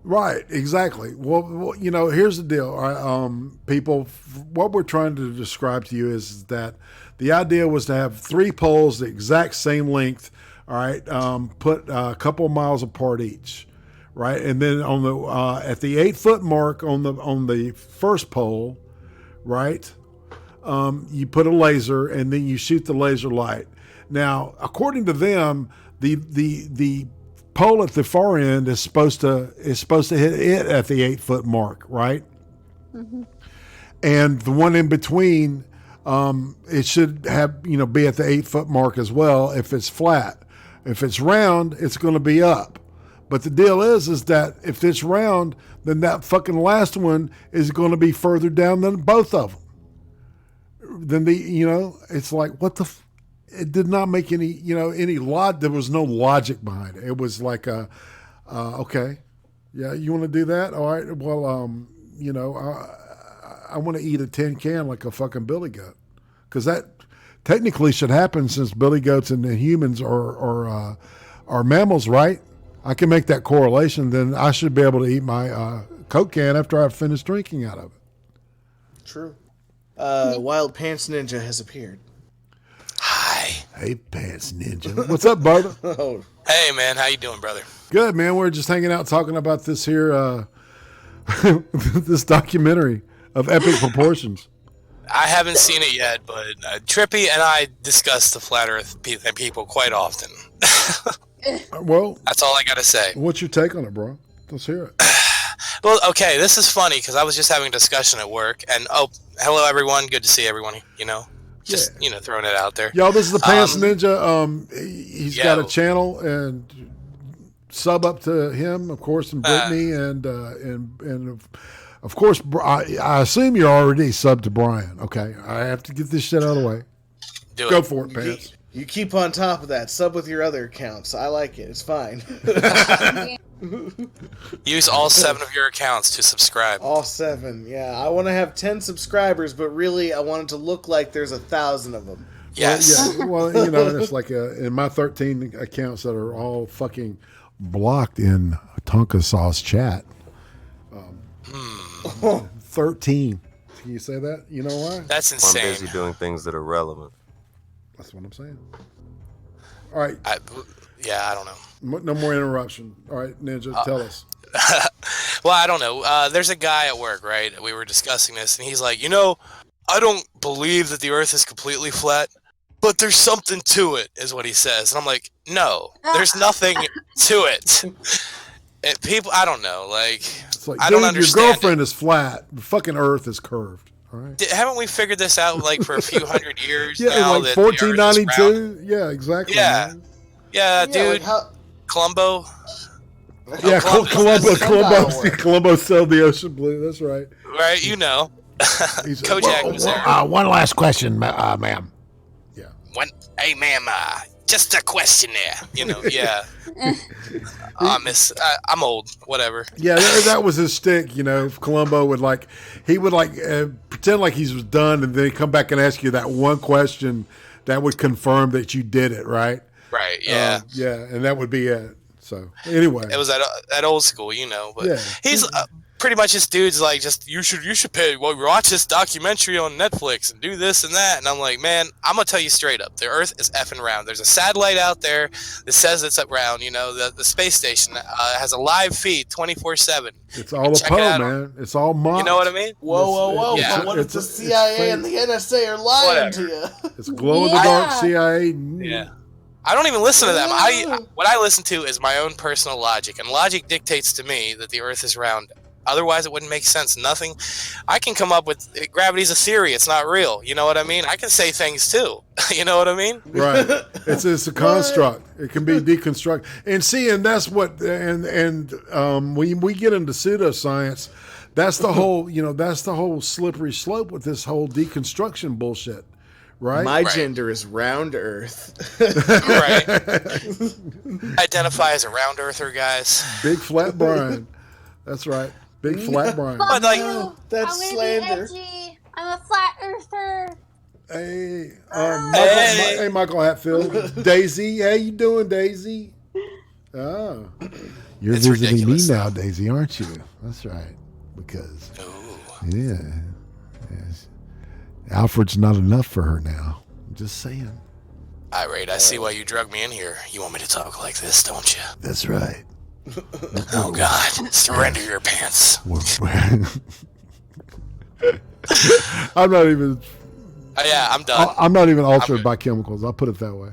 Right, exactly. Well, here's the deal. All right, people, what we're trying to describe to you is that the idea was to have 3 poles the exact same length, all right, put a couple of miles apart each, right? And then on the at the 8-foot mark on the first pole, right, you put a laser and then you shoot the laser light. Now, according to them, the pole at the far end is supposed to hit it at the 8-foot mark, right? Mm-hmm. And the one in between, it should have be at the 8-foot mark as well if it's flat. If it's round, it's going to be up. But the deal is that if it's round, then that fucking last one is going to be further down than both of them. Then it's like, what the it did not make any, any there was no logic behind it. It was like, okay, yeah, you want to do that? All right, well, I want to eat a tin can like a fucking billy goat, because that technically should happen since billy goats and the humans are mammals, right? I can make that correlation. Then I should be able to eat my Coke can after I've finished drinking out of it. True. Wild Pants Ninja has appeared. Hi. Hey, Pants Ninja. What's up, brother? Oh. Hey, man. How you doing, brother? Good, man. We're just hanging out talking about this here, this documentary of epic proportions. I haven't seen it yet, but Trippy and I discuss the Flat Earth people quite often. Well, that's all I got to say. What's your take on it, bro? Let's hear it. Well, okay, this is funny because I was just having a discussion at work, and hello everyone, good to see everyone. Just throwing it out there. Y'all, this is the Pants Ninja. He's got a channel, and sub up to him, of course, and Brittany, and of course, I assume you're already subbed to Brian. Okay, I have to get this shit out of the way. Go for it, Pants. You keep on top of that. Sub with your other accounts. I like it. It's fine. Use all 7 of your accounts to subscribe. All 7, yeah. I want to have 10 subscribers, but really, I want it to look like there's 1,000 of them. Yes. Well, it's like in my 13 accounts that are all fucking blocked in Tonka Sauce chat. 13. Can you say that? You know why? That's insane. I'm busy doing things that are relevant. That's what I'm saying. All right. I don't know. No more interruption. All right, Ninja, tell us. Well, I don't know. There's a guy at work, right? We were discussing this, and he's like, I don't believe that the Earth is completely flat, but there's something to it, is what he says. And I'm like, no, there's nothing to it. People, I don't know. It's like, I don't understand. Your girlfriend is flat. The fucking Earth is curved. All right. Haven't we figured this out for a few hundred years? Yeah, now, like 1492. Yeah, exactly. Yeah, man. yeah, dude. Columbo. Yeah, Columbo sailed the ocean blue. That's right. Right, Kojak was there. One last question, ma'am. Yeah. Hey, ma'am. Just a question there. Yeah. I'm old. Whatever. Yeah, that was his stick. If Columbo would pretend like he was done, and then he'd come back and ask you that one question that would confirm that you did it, right? Right. Yeah. And that would be it. So anyway, it was at old school, but he's pretty much this dude's like, just you should watch this documentary on Netflix and do this and that. And I'm like, man, I'm gonna tell you straight up, the Earth is effing round. There's a satellite out there that says it's round. The space station has a live feed 24/7. It's all a Poe, man. It's all mocked. You know what I mean? Whoa! Yeah. But what if the CIA and the NSA are lying to you? It's glow in the dark CIA. Yeah. I don't even listen to them. What I listen to is my own personal logic, and logic dictates to me that the Earth is round. Otherwise, it wouldn't make sense. Nothing. I can come up with gravity's a theory. It's not real. You know what I mean? I can say things too. You know what I mean? Right. It's a construct. It can be deconstructed. And that's what. And when we get into pseudoscience, that's the whole. That's the whole slippery slope with this whole deconstruction bullshit. Right? My gender is round Earth. Right. Identify as a round earther, guys. Big flat Brian. That's right. Big flat Brian. But that's slander. I'm a flat earther. Hey, Michael Hatfield. Daisy, how you doing, Daisy? Oh, you're It's visiting ridiculous, me now, Daisy, aren't you? That's right. Because yes. Alfred's not enough for her now. I'm just saying. IRATE, I see why you drug me in here. You want me to talk like this, don't you? That's right. Oh, God. Surrender your pants. I'm not even... Yeah, I'm done. I'm not even altered by chemicals. I'll put it that way.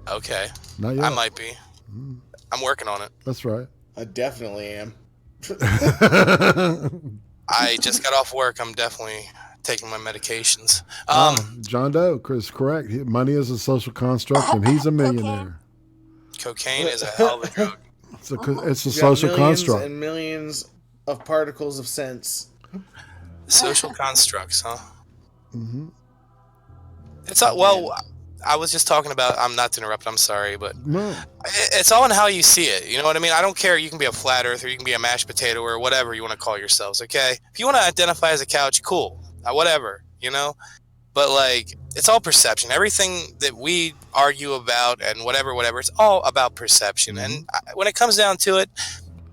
Okay. Not yet. I might be. I'm working on it. That's right. I definitely am. I just got off work. I'm definitely taking my medications. John Doe is correct. Money is a social construct, and he's a millionaire. Cocaine is a hell of a drug. It's a social construct. And millions of particles of sense. Social constructs, huh? Mm-hmm. It's well. I was just talking about. I'm not to interrupt. I'm sorry, but No. it's all in how you see it. You know what I mean? I don't care. You can be a flat earther, you can be a mashed potato, or whatever you want to call yourselves. Okay, if you want to identify as a couch, cool. Whatever, you know. But like, it's all perception. Everything that we argue about and whatever, it's all about perception. Mm-hmm. And when it comes down to it,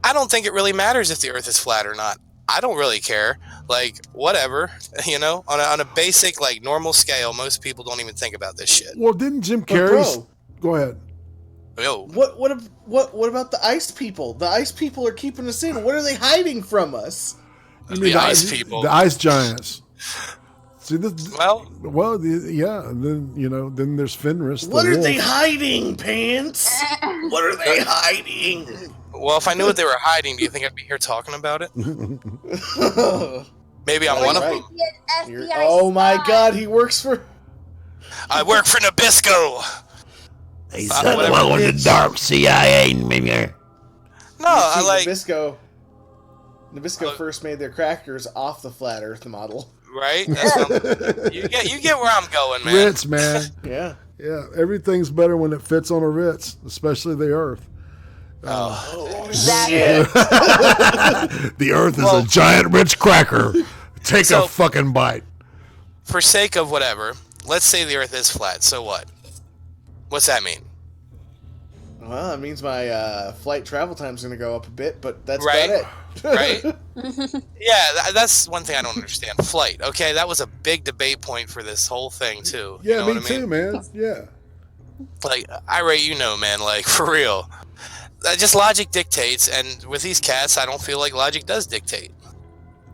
I don't think it really matters if the Earth is flat or not. I don't really care. Like, whatever, you know, on a basic, like, normal scale, most people don't even think about this shit. Well, didn't Jim Carrey? Go ahead. Yo. What about the ice people? The ice people are keeping us in. What are they hiding from us? You mean the ice people? The ice giants. See this? Well, yeah. And then then there's Fenris. What are they hiding, Pants? What are they hiding? Well, if I knew what they were hiding, do you think I'd be here talking about it? Maybe I'm one of them. Oh my God, he works for. I work for Nabisco. They said, "Welcome to dark CIA." No, I like Nabisco first made their crackers off the flat Earth model. Right? That's you get where I'm going, man. Ritz, man. Yeah. Everything's better when it fits on a Ritz, especially the Earth. Shit. The Earth is a giant Ritz cracker. Take a fucking bite. For sake of whatever, let's say the Earth is flat. So what? What's that mean? Well, it means my flight travel time's going to go up a bit, but that's right. about it. Right? Yeah, that's one thing I don't understand. Flight, okay? That was a big debate point for this whole thing, too. Yeah, you know me what I mean? too, man. Yeah. Like, IRATE, man, like, for real. Just logic dictates, and with these cats, I don't feel like logic does dictate.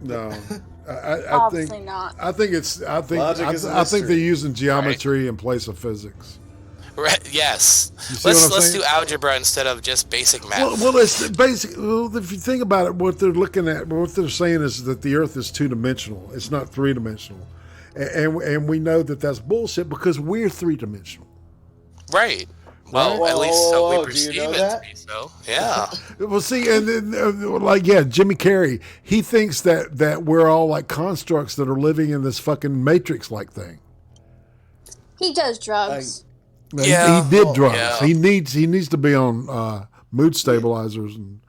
No. I Obviously think not. I think they're using geometry in place of physics. Right? Yes. Let's do algebra instead of just basic math. Well, it's basic. Well, if you think about it, what they're looking at, what they're saying is that the Earth is 2-dimensional. It's not 3-dimensional, and we know that that's bullshit because we're 3-dimensional. Right. Well, at least so we perceive it to be so. Yeah. Well, see, and then, Jimmy Carrey, he thinks that we're all like constructs that are living in this fucking Matrix-like thing. He does drugs. He did drugs. Yeah. He needs to be on mood stabilizers and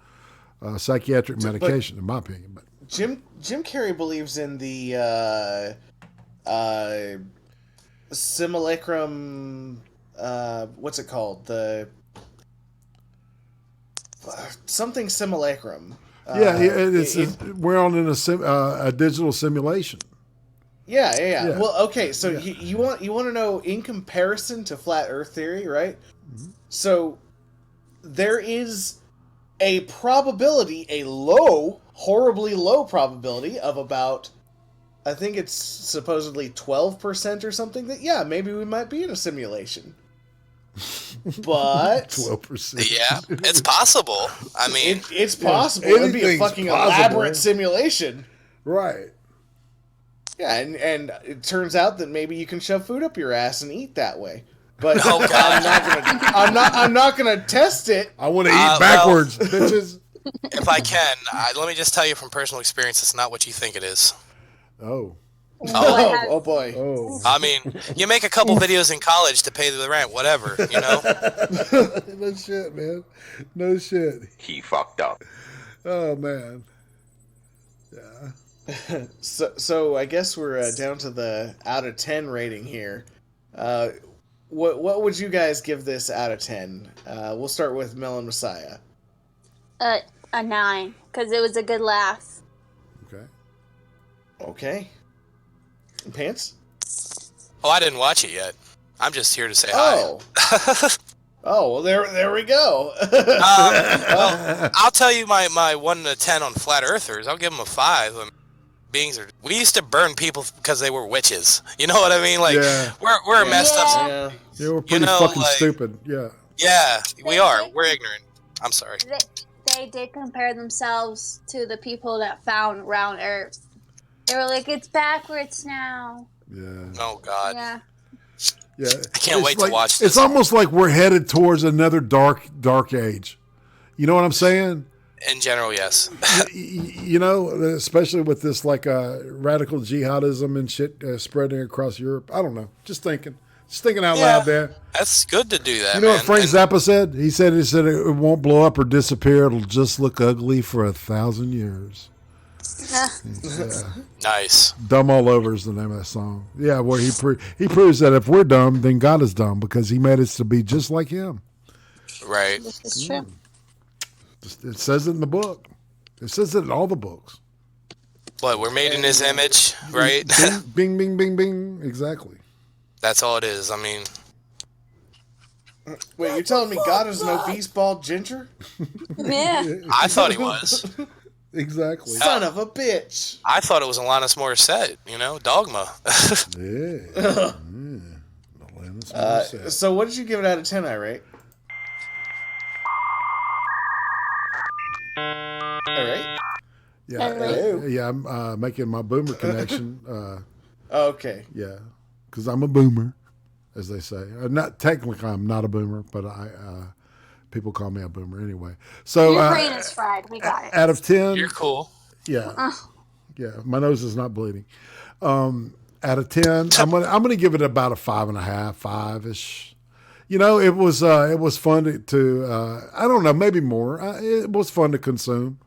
psychiatric medication, in my opinion. But Jim Carrey believes in the simulacrum. What's it called? The something simulacrum. We're on in a digital simulation. Yeah. Well, okay. So you want to know in comparison to flat Earth theory, right? Mm-hmm. So there is a probability, horribly low probability of about, I think it's supposedly 12% or something that maybe we might be in a simulation. But 12%. Yeah, it's possible. I mean, it's possible. It'd be a fucking elaborate simulation, right? Yeah, and it turns out that maybe you can shove food up your ass and eat that way. But I'm not gonna test it. I want to eat backwards, bitches. If I can, let me just tell you from personal experience, it's not what you think it is. Oh boy. Oh. I mean, you make a couple videos in college to pay the rent, whatever, you know? No shit, man. No shit. He fucked up. Oh, man. Yeah. So I guess we're down to the out of 10 rating here. What would you guys give this out of 10? We'll start with Melon Messiah. A 9, because it was a good laugh. Okay. Pants? Oh, I didn't watch it yet. I'm just here to say hi. Oh, well, there we go. Well, I'll tell you my 1 to 10 on flat earthers. I'll give them a 5. We used to burn people because they were witches. You know what I mean? Like, we're messed up. Yeah. Yeah, we're pretty fucking stupid. Yeah. Yeah, we are. We're ignorant. I'm sorry. They did compare themselves to the people that found round Earth. They were like, it's backwards now. Yeah. Oh, God. Yeah. Yeah, I can't wait to watch this. It's almost like we're headed towards another dark age. You know what I'm saying? In general, yes. You know, especially with this radical jihadism and shit spreading across Europe. I don't know. Just thinking out loud there. That's good to do that. You know what Frank Zappa said? He said it won't blow up or disappear. It'll just look ugly for 1,000 years. Yeah. Nice. Dumb All Over is the name of that song. Yeah, where he proves that if we're dumb, then God is dumb because he made us to be just like him. Right. This is true. It says it in the book. It says it in all the books. What, we're made in his image, right? Bing, bing, bing, bing. Exactly. That's all it is. I mean... Wait, you're telling me God is no beast-ball ginger? Yeah. I thought he was. Exactly. Son of a bitch. I thought it was Alanis Morissette, Dogma. Yeah. Alanis Morissette. So what did you give it out of 10, IRATE? Alright. Yeah, I'm making my boomer connection. Okay. Yeah, because I'm a boomer, as they say. Not technically, I'm not a boomer, but people call me a boomer anyway. So your brain is fried. We got it. Out of 10, You're cool. Yeah, yeah. My nose is not bleeding. Out of 10, I'm gonna give it about a 5.5, 5-ish. It was fun to I don't know, maybe more. It was fun to consume.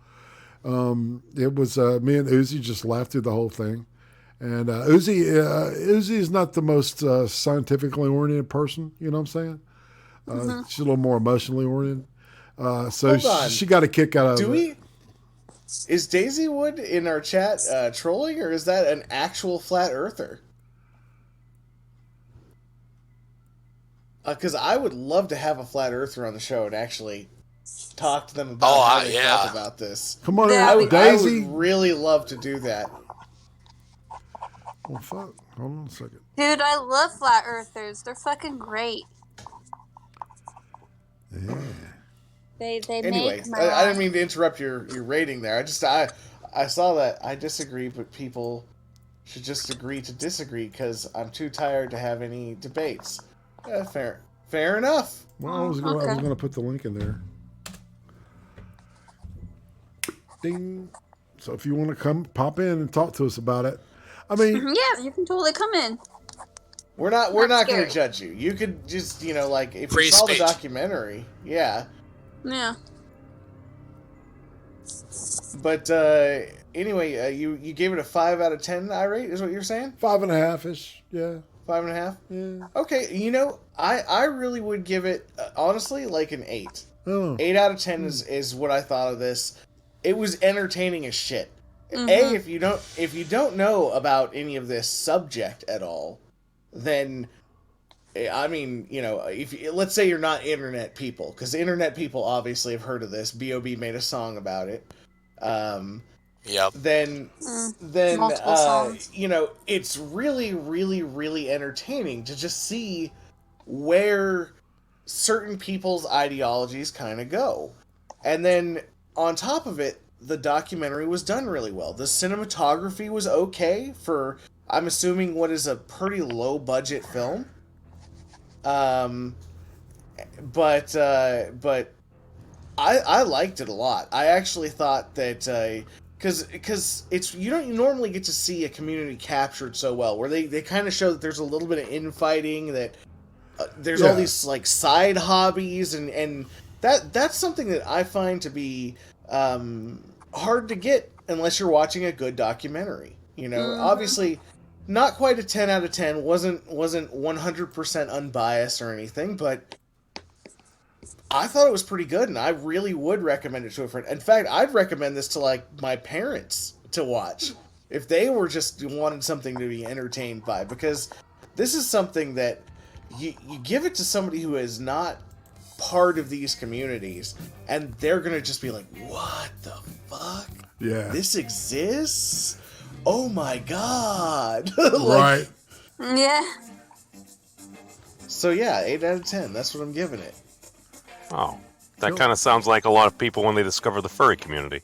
It was me and Uzi just laughed through the whole thing, and Uzi is not the most scientifically oriented person. You know what I'm saying? She's a little more emotionally oriented. So she got a kick out of it. Is Daisy Wood in our chat trolling, or is that an actual flat earther? Because I would love to have a flat earther on the show and actually talk to them about how they felt about this. Come on, Daisy. I would really love to do that. Well, fuck. Hold on a second. Dude, I love flat earthers. They're fucking great. Yeah. They anyway, make my I didn't mean to interrupt your rating there. I saw that. I disagree, but people should just agree to disagree because I'm too tired to have any debates. Fair enough. Well, I was going to put the link in there. Ding. So if you want to pop in and talk to us about it. I mean, yeah, you can totally come in. We're not going to judge you. You could just, if you saw the documentary, yeah. Yeah. But anyway, you gave it a 5 out of 10, IRATE, is what you're saying? 5.5-ish, yeah. 5.5? Yeah. Okay, I really would give it, honestly, an 8. Oh. 8 out of 10 is what I thought of this. It was entertaining as shit. Mm-hmm. If you don't know about any of this subject at all, then I mean, let's say you're not internet people, because internet people obviously have heard of this. B.O.B. made a song about it. Yep. Then it's really, really, really entertaining to just see where certain people's ideologies kind of go. And then on top of it, the documentary was done really well. The cinematography was okay for, I'm assuming, what is a pretty low budget film. But I liked it a lot. I actually thought that because it's you don't normally get to see a community captured so well, where they kind of show that there's a little bit of infighting, that there's all these side hobbies, and that's something that I find to be hard to get unless you're watching a good documentary. Obviously not quite a 10 out of 10, wasn't 100% unbiased or anything, but I thought it was pretty good, and I really would recommend it to a friend. In fact, I'd recommend this to my parents to watch if they were just wanted something to be entertained by, because this is something that you give it to somebody who is not part of these communities, and they're gonna just be like, what the fuck? Yeah. This exists? Oh my god. Right. Yeah. So yeah, 8 out of 10. That's what I'm giving it. Oh, that kind of sounds like a lot of people when they discover the furry community.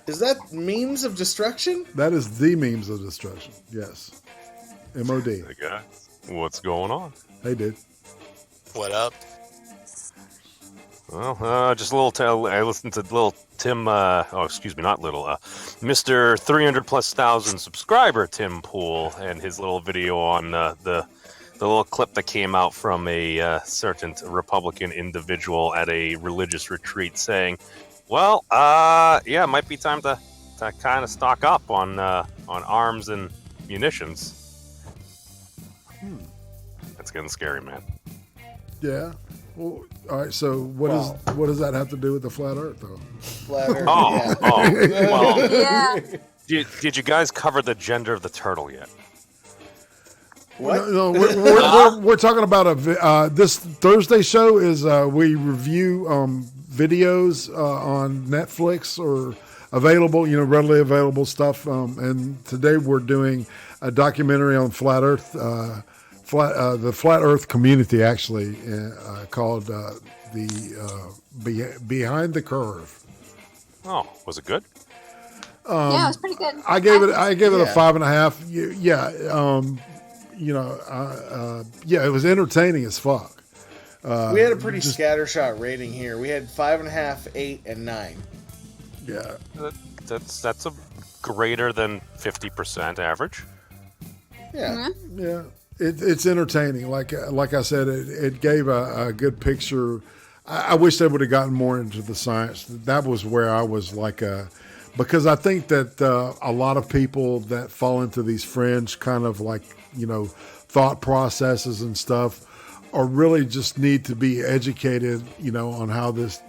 Is that memes of destruction? That is the memes of destruction. Yes. MOD. I guess. What's going on? Hey, dude. What up? Well, just a little. I listened to little Tim. Excuse me, not little. Mr. 300,000+ subscriber Tim Pool and his little video on the little clip that came out from a certain Republican individual at a religious retreat saying, "Well, yeah, it might be time to kind of stock up on arms and munitions." That's getting scary, man. Yeah. Well, all right. So what does that have to do with the flat Earth, though? Flat Earth. Well, Yeah. did you guys cover the gender of the turtle yet? What? No, we're talking about this Thursday show is we review videos on Netflix or available, readily available stuff. And today we're doing a documentary on flat Earth, the flat Earth community, actually, called Behind the Curve. Oh, was it good? Yeah, it was pretty good. I gave it a 5.5. Yeah, it was entertaining as fuck. We had a pretty scattershot rating here. We had 5.5, 8, and 9. Yeah, That's a greater than 50% average. Yeah. Mm-hmm. yeah. It's entertaining. Like I said, it gave a good picture. I wish they would have gotten more into the science. That was where I was because I think that a lot of people that fall into these fringe kind of thought processes and stuff are really just need to be educated, on how this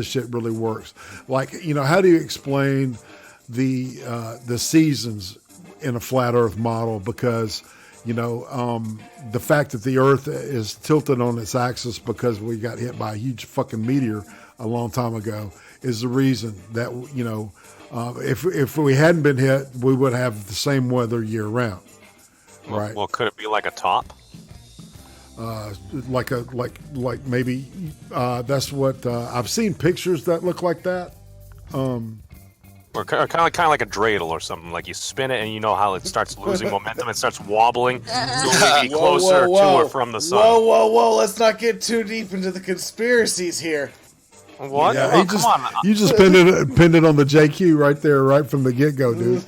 shit really works. How do you explain the seasons in a flat Earth model? Because the fact that the Earth is tilted on its axis because we got hit by a huge fucking meteor a long time ago is the reason that if we hadn't been hit, we would have the same weather year round. Right. Well, could it be like a top? Maybe that's what I've seen pictures that look like that. Or kind of like a dreidel or something. Like you spin it and you know how it starts losing momentum. It starts wobbling. You'll be closer to or from the sun. Whoa. Let's not get too deep into the conspiracies here. What? Yeah, Come on. You just pinned it on the JQ right there, right from the get-go, dude.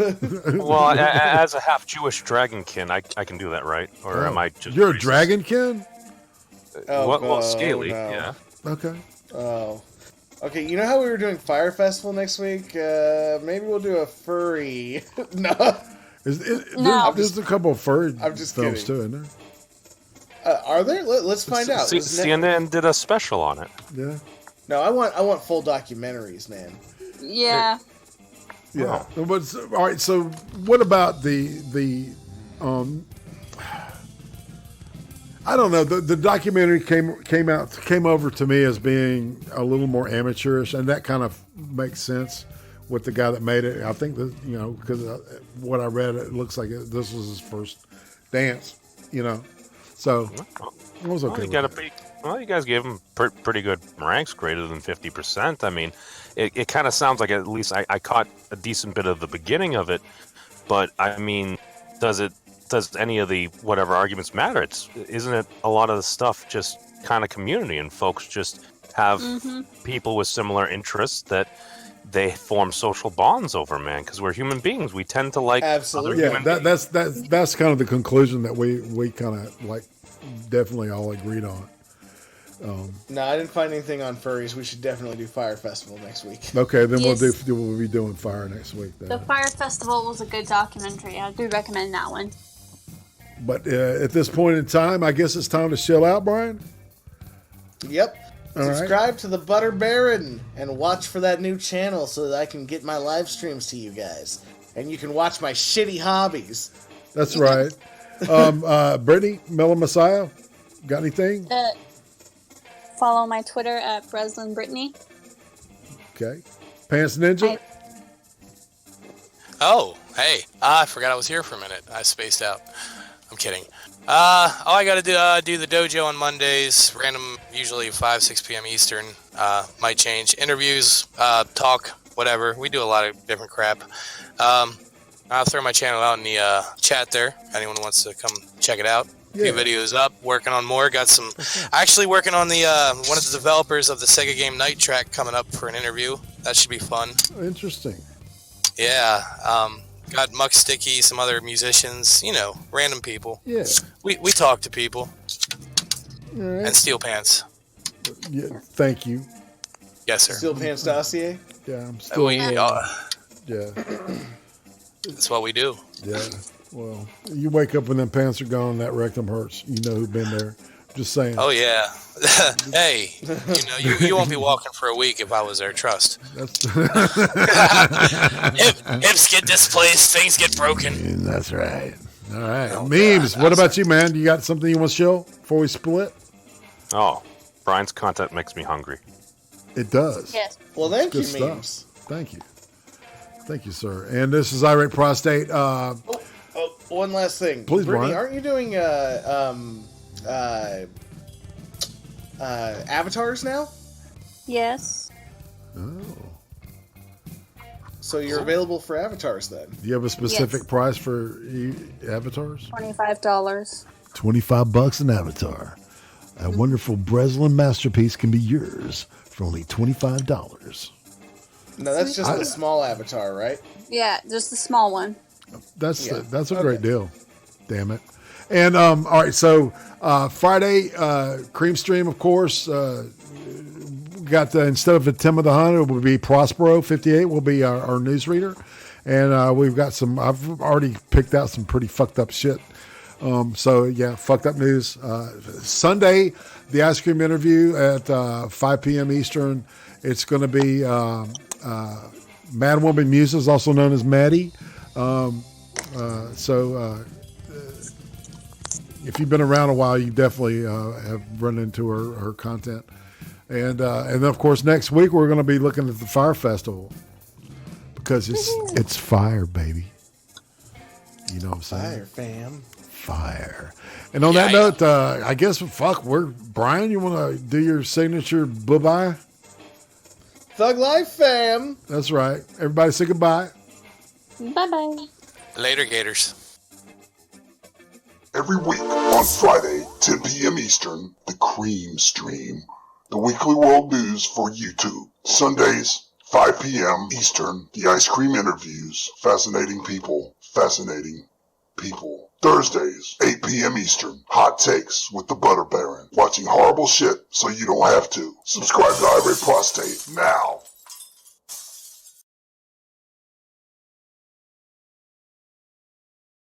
Well, as a half Jewish dragonkin, I can do that, right? Or am I just... You're a dragonkin? Well, scaly, no. yeah. Okay. Oh. Okay, you know how we were doing Fire Festival next week? Maybe we'll do a furry. No. No. There's a couple of furry just films, kidding. too, isn't there? Are there? Let's find out. CNN did a special on it. Yeah. No, I want full documentaries, man. Yeah. Yeah. But, all right, so what about the I don't know. The documentary came over to me as being a little more amateurish, and that kind of makes sense with the guy that made it. I think that because what I read, it looks like this was his first dance. So it was okay. You guys gave him pretty good ranks, greater than 50%. I mean, it kind of sounds like at least I caught a decent bit of the beginning of it, but I mean, does any of the whatever arguments matter? Isn't it a lot of the stuff just kind of community and folks just have people with similar interests that they form social bonds over, man? Because we're human beings, we tend to like absolutely. Other human beings. That's kind of the conclusion that we kind of definitely all agreed on. No, I didn't find anything on furries. We should definitely do Fire Festival next week. Okay, then Yes. we'll be doing Fire next week. Then. The Fire Festival was a good documentary. I do recommend that one. But at this point in time, I guess it's time to chill out, Brian. Yep. All Subscribe to the Butter Baron and watch for that new channel so that I can get my live streams to you guys. And you can watch my shitty hobbies. That's right. Brittany, Mellow Messiah, got anything? Follow my Twitter at Breslin Brittany. Okay. Pants Ninja? Oh, hey. I forgot I was here for a minute. I spaced out. I'm kidding. All I gotta do the dojo on Mondays, random, usually 5, 6 p.m. Eastern. Might change. Interviews, talk, whatever. We do a lot of different crap. I'll throw my channel out in the chat there. If anyone wants to come check it out, few videos up, working on more. Got some, actually working on the one of the developers of the Sega game Night Track coming up for an interview. That should be fun. Interesting. Yeah. Got Muck Sticky, some other musicians, random people. Yeah. We talk to people. All right. And Steel Pants. Yeah. Thank you. Yes, sir. Steel Pants dossier? Yeah, I'm still. Yeah. That's what we do. Yeah. Well, you wake up when them pants are gone, that rectum hurts. You know who's been there. Just saying. Oh yeah. Hey, you won't be walking for a week if I was there. Trust. Hips get displaced, things get broken. That's right. All right. Memes. What about you, man? You got something you want to show before we split? Oh, Brian's content makes me hungry. It does. Yes. Well, thank Good you, Memes. stuff. Thank you. Thank you, sir. And this is IRATE Prostate. One last thing. Please, Brittany, Brian. aren't you doing avatars now? Yes. Oh. So you're available for avatars then? Do you have a specific price for avatars? $25. $25 an avatar. A wonderful Breslin masterpiece can be yours for only $25. No, that's just a small avatar, right? Yeah, just the small one. That's a great deal. Damn it. And all right, so Friday, Cream Stream, of course. Got instead of the Tim of the Hunt, it will be Prospero 58 will be our newsreader, and we've got some. I've already picked out some pretty fucked up shit. So yeah, fucked up news. Sunday, the ice cream interview at 5 p.m. Eastern. It's going to be Mad Woman Muses, also known as Maddie. If you've been around a while, you definitely have run into her content. And then, of course, next week we're going to be looking at the Fire Festival because it's fire, baby. You know what I'm saying? Fire, fam. Fire. And on that note, I guess, Brian, you want to do your signature bye-bye? Thug life, fam. That's right. Everybody say goodbye. Bye-bye. Later, Gators. Every week on Friday, 10 p.m. Eastern, the Cream Stream. The weekly world news for YouTube. Sundays, 5 p.m. Eastern, the ice cream interviews. Fascinating people. Fascinating people. Thursdays, 8 p.m. Eastern, hot takes with the Butter Baron. Watching horrible shit so you don't have to. Subscribe to IRATE Prostate now.